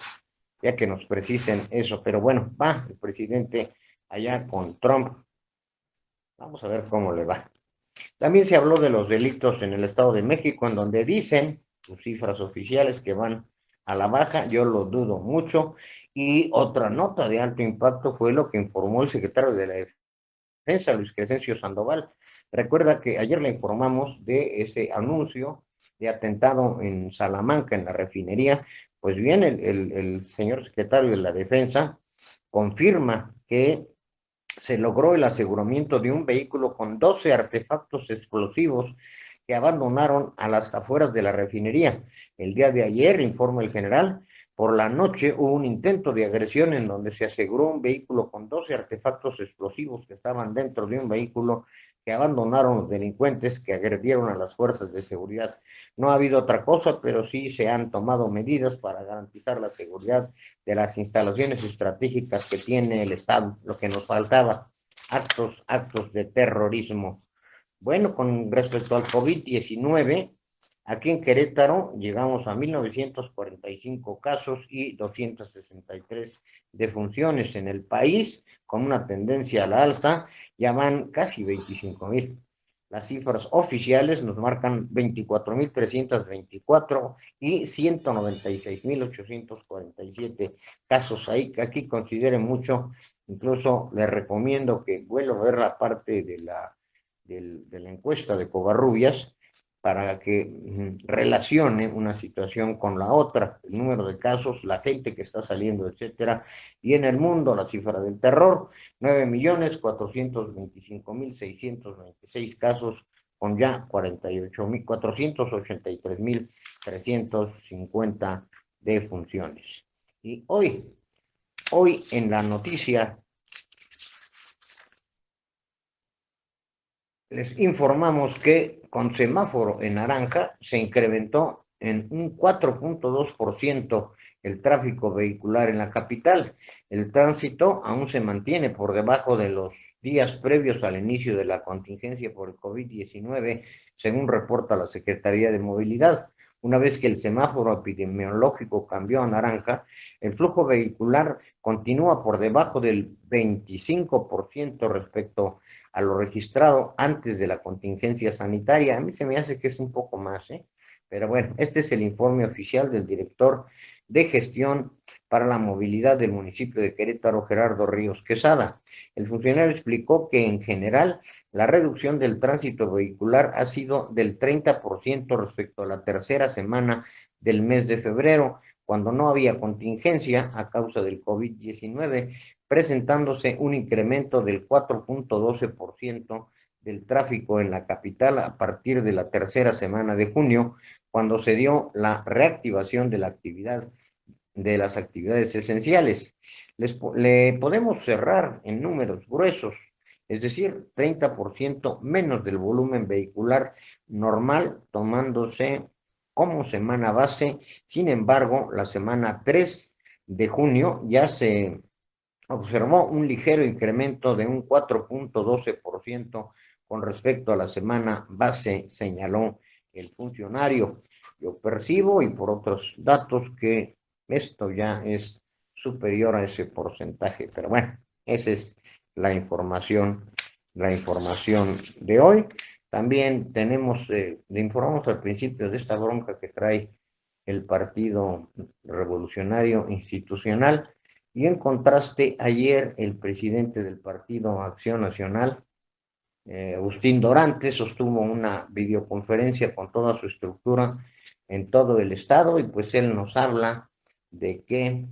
Speaker 1: ya que nos precisen eso. Pero bueno, va el presidente allá con Trump. Vamos a ver cómo le va. También se habló de los delitos en el Estado de México, en donde dicen sus cifras oficiales que van a la baja. Yo lo dudo mucho. Y otra nota de alto impacto fue lo que informó el secretario de la Defensa, Luis Crescencio Sandoval. Recuerda que ayer le informamos de ese anuncio de atentado en Salamanca, en la refinería. Pues bien, el señor secretario de la Defensa confirma que se logró el aseguramiento de un vehículo con 12 artefactos explosivos que abandonaron a las afueras de la refinería. El día de ayer, informa el general, por la noche hubo un intento de agresión en donde se aseguró un vehículo con 12 artefactos explosivos que estaban dentro de un vehículo que abandonaron los delincuentes que agredieron a las fuerzas de seguridad. No ha habido otra cosa, pero sí se han tomado medidas para garantizar la seguridad de las instalaciones estratégicas que tiene el Estado. Lo que nos faltaba, actos de terrorismo. Bueno, con respecto al COVID-19, aquí en Querétaro llegamos a 1,945 casos y 263 defunciones en el país, con una tendencia a la alza. Ya van casi 25,000. Las cifras oficiales nos marcan 24,324 y 196,847 casos. Aquí consideren mucho. Incluso les recomiendo que vuelva a ver la parte de la encuesta de Covarrubias, para que relacione una situación con la otra, el número de casos, la gente que está saliendo, etcétera, y en el mundo la cifra del terror, 9.425.626 casos, con ya 483.350 defunciones. Y hoy en la noticia les informamos que con semáforo en naranja se incrementó en un 4.2% el tráfico vehicular en la capital. El tránsito aún se mantiene por debajo de los días previos al inicio de la contingencia por el COVID-19, según reporta la Secretaría de Movilidad. Una vez que el semáforo epidemiológico cambió a naranja, el flujo vehicular continúa por debajo del 25% respecto a lo registrado antes de la contingencia sanitaria. A mí se me hace que es un poco más, pero bueno, este es el informe oficial del director de gestión para la movilidad del municipio de Querétaro, Gerardo Ríos Quesada. El funcionario explicó que en general la reducción del tránsito vehicular ha sido del 30% respecto a la tercera semana del mes de febrero, cuando no había contingencia a causa del COVID-19, presentándose un incremento del 4.12% del tráfico en la capital a partir de la tercera semana de junio, cuando se dio la reactivación de la actividad de las actividades esenciales. Le podemos cerrar en números gruesos, es decir, 30% menos del volumen vehicular normal, tomándose como semana base. Sin embargo, la semana 3 de junio ya se observó un ligero incremento de un 4.12% con respecto a la semana base, señaló el funcionario. Yo percibo, y por otros datos, que esto ya es superior a ese porcentaje, pero bueno, esa es la información de hoy. También tenemos, le informamos al principio de esta bronca que trae el Partido Revolucionario Institucional, y en contraste, ayer el presidente del Partido Acción Nacional, Agustín Dorantes, sostuvo una videoconferencia con toda su estructura en todo el estado, y pues él nos habla de que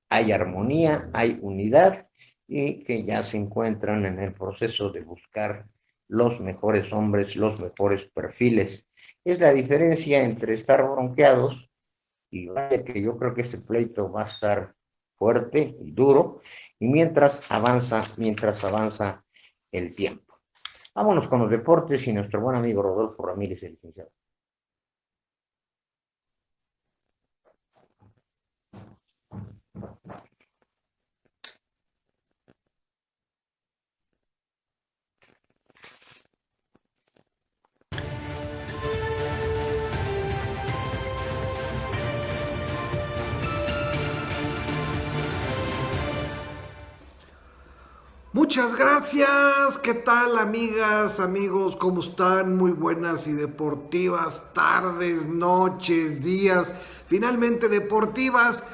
Speaker 1: hay armonía, hay unidad, y que ya se encuentran en el proceso de buscar los mejores hombres, los mejores perfiles. Es la diferencia entre estar bronqueados, y vaya que yo creo que este pleito va a estar fuerte y duro, y mientras avanza el tiempo. Vámonos con los deportes y nuestro buen amigo Rodolfo Ramírez, el licenciado.
Speaker 8: Muchas gracias. ¿Qué tal, amigas, amigos? ¿Cómo están? Muy buenas y deportivas tardes, noches, días, finalmente deportivas.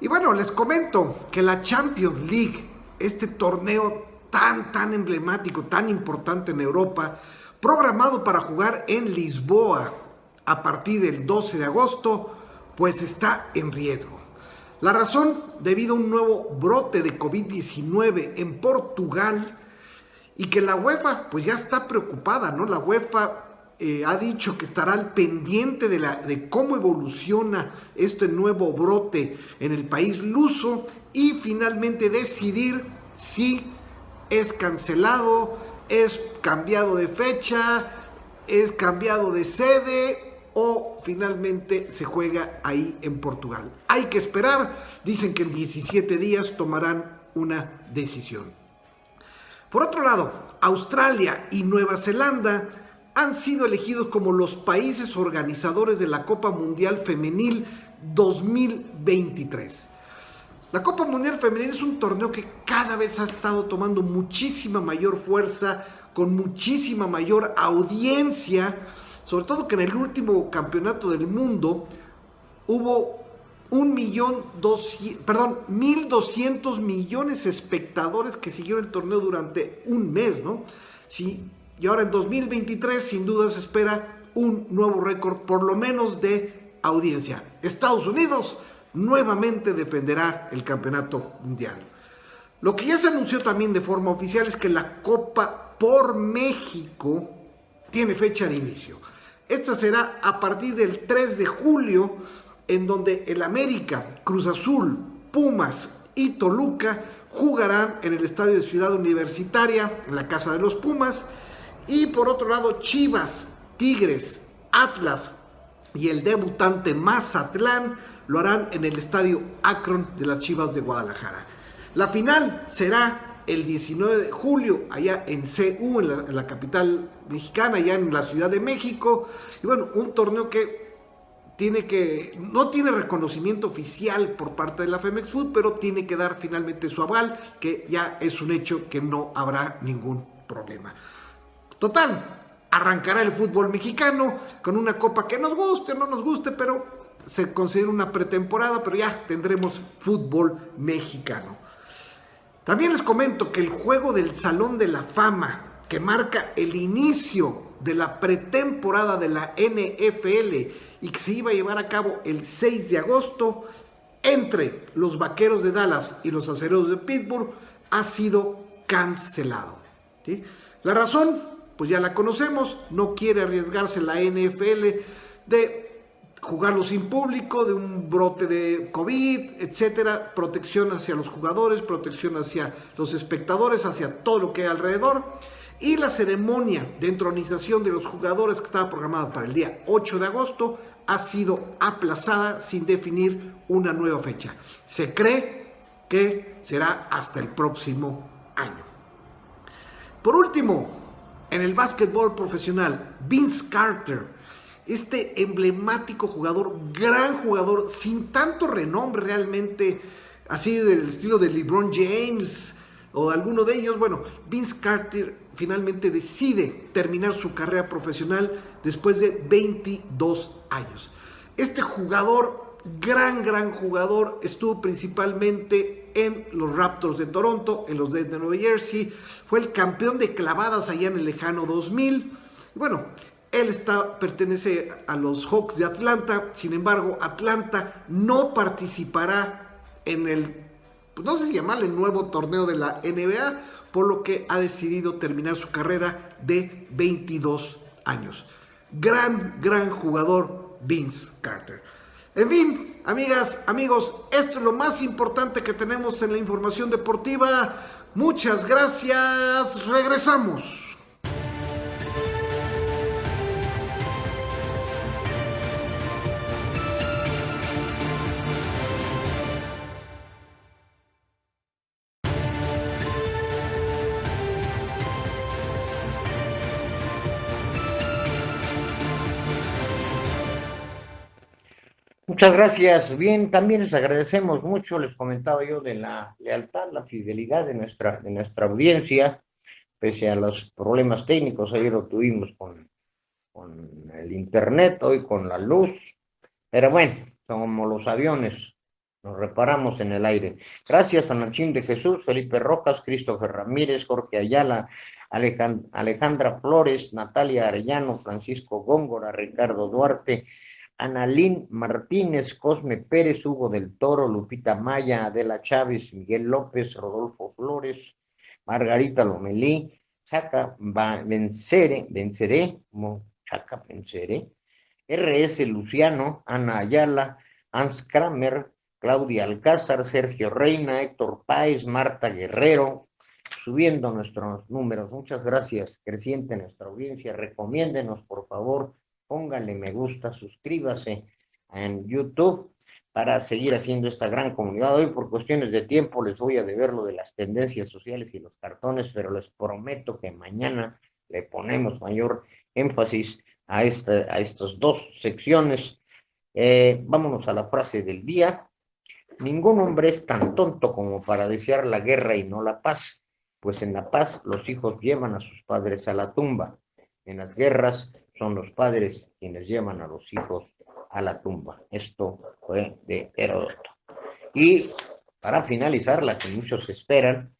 Speaker 8: Y bueno, les comento que la Champions League, este torneo tan emblemático, tan importante en Europa, programado para jugar en Lisboa a partir del 12 de agosto, pues está en riesgo. La razón, debido a un nuevo brote de COVID-19 en Portugal, y que la UEFA pues ya está preocupada, ¿no? La UEFA ha dicho que estará al pendiente de cómo evoluciona este nuevo brote en el país luso, y finalmente decidir si es cancelado, es cambiado de fecha, es cambiado de sede, o finalmente se juega ahí en Portugal. Hay que esperar, dicen que en 17 días tomarán una decisión. Por otro lado, Australia y Nueva Zelanda han sido elegidos como los países organizadores de la Copa Mundial Femenil 2023. La Copa Mundial Femenil es un torneo que cada vez ha estado tomando muchísima mayor fuerza, con muchísima mayor audiencia, sobre todo que en el último campeonato del mundo hubo 1.200 millones de espectadores que siguieron el torneo durante un mes, ¿no? Sí, y ahora en 2023 sin duda se espera un nuevo récord, por lo menos de audiencia. Estados Unidos nuevamente defenderá el campeonato mundial. Lo que ya se anunció también de forma oficial es que la Copa por México tiene fecha de inicio. Esta será a partir del 3 de julio, en donde el América, Cruz Azul, Pumas y Toluca jugarán en el estadio de Ciudad Universitaria, en la casa de los Pumas. Y por otro lado, Chivas, Tigres, Atlas y el debutante Mazatlán lo harán en el estadio Akron de las Chivas de Guadalajara. La final será el 19 de julio allá en CU, en la capital mexicana, allá en la Ciudad de México. Y bueno, un torneo que no tiene reconocimiento oficial por parte de la Femex Food, pero tiene que dar finalmente su aval, que ya es un hecho que no habrá ningún problema. Total, arrancará el fútbol mexicano con una copa que nos guste o no nos guste, pero se considera una pretemporada, pero ya tendremos fútbol mexicano. También les comento que el juego del Salón de la Fama, que marca el inicio de la pretemporada de la NFL y que se iba a llevar a cabo el 6 de agosto entre los Vaqueros de Dallas y los Acereros de Pittsburgh, ha sido cancelado, ¿sí? La razón, pues ya la conocemos, no quiere arriesgarse la NFL de jugarlo sin público, de un brote de COVID, etcétera, protección hacia los jugadores, protección hacia los espectadores, hacia todo lo que hay alrededor. Y la ceremonia de entronización de los jugadores, que estaba programada para el día 8 de agosto, ha sido aplazada sin definir una nueva fecha. Se cree que será hasta el próximo año. Por último, en el básquetbol profesional, Vince Carter, este emblemático jugador, gran jugador, sin tanto renombre realmente, así del estilo de LeBron James o de alguno de ellos. Bueno, Vince Carter finalmente decide terminar su carrera profesional después de 22 años. Este jugador, gran jugador, estuvo principalmente en los Raptors de Toronto, en los Nets de Nueva Jersey, fue el campeón de clavadas allá en el lejano 2000. Bueno, él pertenece a los Hawks de Atlanta. Sin embargo, Atlanta no participará en el, pues no sé si llamarle el nuevo torneo de la NBA, por lo que ha decidido terminar su carrera de 22 años. Gran jugador Vince Carter. En fin, amigas, amigos, esto es lo más importante que tenemos en la información deportiva. Muchas gracias. Regresamos.
Speaker 1: Muchas gracias. Bien, también les agradecemos mucho, les comentaba yo, de la lealtad, la fidelidad de nuestra audiencia, pese a los problemas técnicos. Ayer lo tuvimos con el internet, hoy con la luz, pero bueno, como los aviones, nos reparamos en el aire. Gracias a Nachín de Jesús, Felipe Rojas, Christopher Ramírez, Jorge Ayala, Alejandra Flores, Natalia Arellano, Francisco Góngora, Ricardo Duarte, Analín Martínez, Cosme Pérez, Hugo del Toro, Lupita Maya, Adela Chávez, Miguel López, Rodolfo Flores, Margarita Lomelí, Chaca Venceré, RS Luciano, Ana Ayala, Hans Kramer, Claudia Alcázar, Sergio Reina, Héctor Páez, Marta Guerrero, subiendo nuestros números. Muchas gracias, creciente nuestra audiencia. Recomiéndenos, por favor. Póngale me gusta, suscríbase en YouTube para seguir haciendo esta gran comunidad. Hoy, por cuestiones de tiempo, les voy a deber lo de las tendencias sociales y los cartones, pero les prometo que mañana le ponemos mayor énfasis a estas dos secciones. Vámonos a la frase del día. Ningún hombre es tan tonto como para desear la guerra y no la paz, pues en la paz los hijos llevan a sus padres a la tumba. En las guerras son los padres quienes llevan a los hijos a la tumba. Esto fue de Heródoto. Y para finalizar, la que muchos esperan,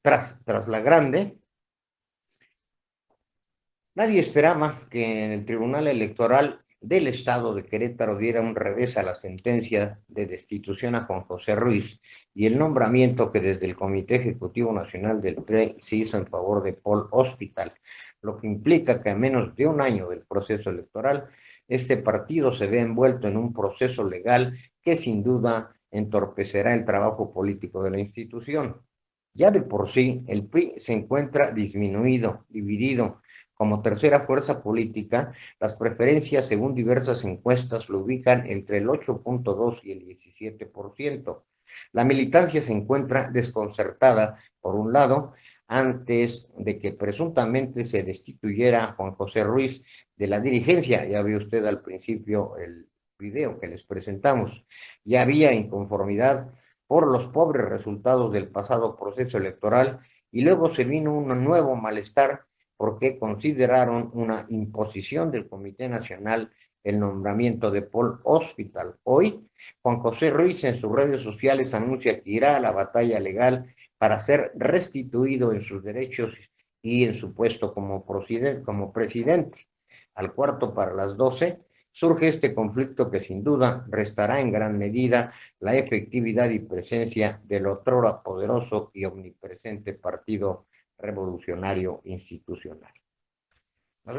Speaker 1: tras la grande, Nadie esperaba que en el Tribunal Electoral del Estado de Querétaro diera un revés a la sentencia de destitución a Juan José Ruiz y el nombramiento que desde el Comité Ejecutivo Nacional del PRI se hizo en favor de Paul Hospital, lo que implica que a menos de un año del proceso electoral, este partido se ve envuelto en un proceso legal que sin duda entorpecerá el trabajo político de la institución. Ya de por sí, el PRI se encuentra disminuido, dividido. Como tercera fuerza política, las preferencias según diversas encuestas lo ubican entre el 8.2 y el 17%. La militancia se encuentra desconcertada, por un lado, antes de que presuntamente se destituyera a Juan José Ruiz de la dirigencia. Ya vio usted al principio el video que les presentamos. Ya había inconformidad por los pobres resultados del pasado proceso electoral y luego se vino un nuevo malestar porque consideraron una imposición del Comité Nacional el nombramiento de Paul Hospital. Hoy, Juan José Ruiz en sus redes sociales anuncia que irá a la batalla legal para ser restituido en sus derechos y en su puesto como presidente. Al cuarto para las 12, surge este conflicto que sin duda restará en gran medida la efectividad y presencia del otrora poderoso y omnipresente Partido Revolucionario Institucional. Nos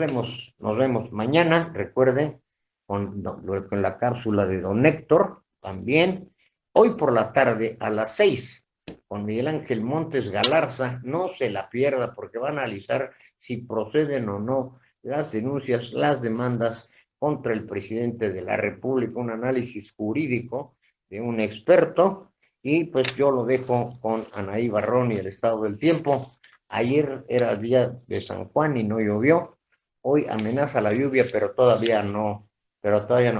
Speaker 1: vemos mañana, recuerde, con la cápsula de don Héctor, también, hoy por la tarde a las 6, con Miguel Ángel Montes Galarza, no se la pierda porque va a analizar si proceden o no las denuncias, las demandas contra el presidente de la República, un análisis jurídico de un experto, y pues yo lo dejo con Anaí Barrón y el estado del tiempo. Ayer era día de San Juan y no llovió, hoy amenaza la lluvia, pero todavía no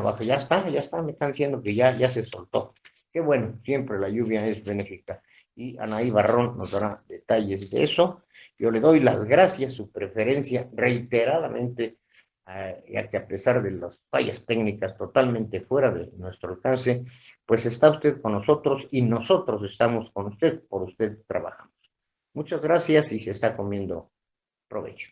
Speaker 1: baja. Ya está, me están diciendo que ya se soltó. Qué bueno, siempre la lluvia es benéfica. Y Anaí Barrón nos dará detalles de eso. Yo le doy las gracias, su preferencia reiteradamente, ya que a pesar de las fallas técnicas totalmente fuera de nuestro alcance, pues está usted con nosotros y nosotros estamos con usted, por usted trabajamos. Muchas gracias y se está comiendo provecho.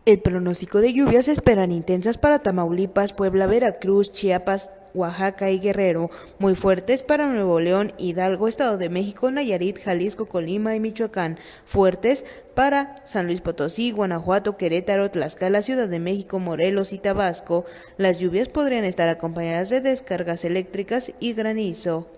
Speaker 7: El pronóstico de lluvias se esperan intensas para Tamaulipas, Puebla, Veracruz, Chiapas, Oaxaca y Guerrero, muy fuertes para Nuevo León, Hidalgo, Estado de México, Nayarit, Jalisco, Colima y Michoacán, fuertes para San Luis Potosí, Guanajuato, Querétaro, Tlaxcala, Ciudad de México, Morelos y Tabasco. Las lluvias podrían estar acompañadas de descargas eléctricas y granizo.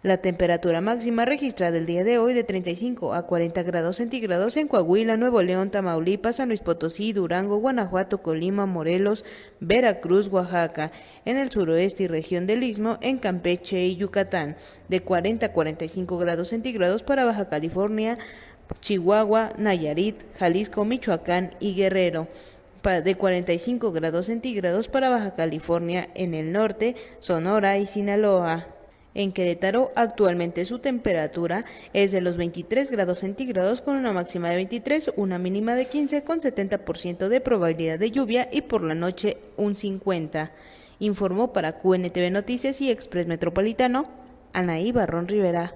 Speaker 7: La temperatura máxima registrada el día de hoy de 35 a 40 grados centígrados en Coahuila, Nuevo León, Tamaulipas, San Luis Potosí, Durango, Guanajuato, Colima, Morelos, Veracruz, Oaxaca, en el suroeste y región del Istmo, en Campeche y Yucatán, de 40 a 45 grados centígrados para Baja California, Chihuahua, Nayarit, Jalisco, Michoacán y Guerrero, de 45 grados centígrados para Baja California en el norte, Sonora y Sinaloa. En Querétaro, actualmente su temperatura es de los 23 grados centígrados con una máxima de 23, una mínima de 15 con 70% de probabilidad de lluvia y por la noche un 50%. Informó para QNTV Noticias y Express Metropolitano, Anaí Barrón Rivera.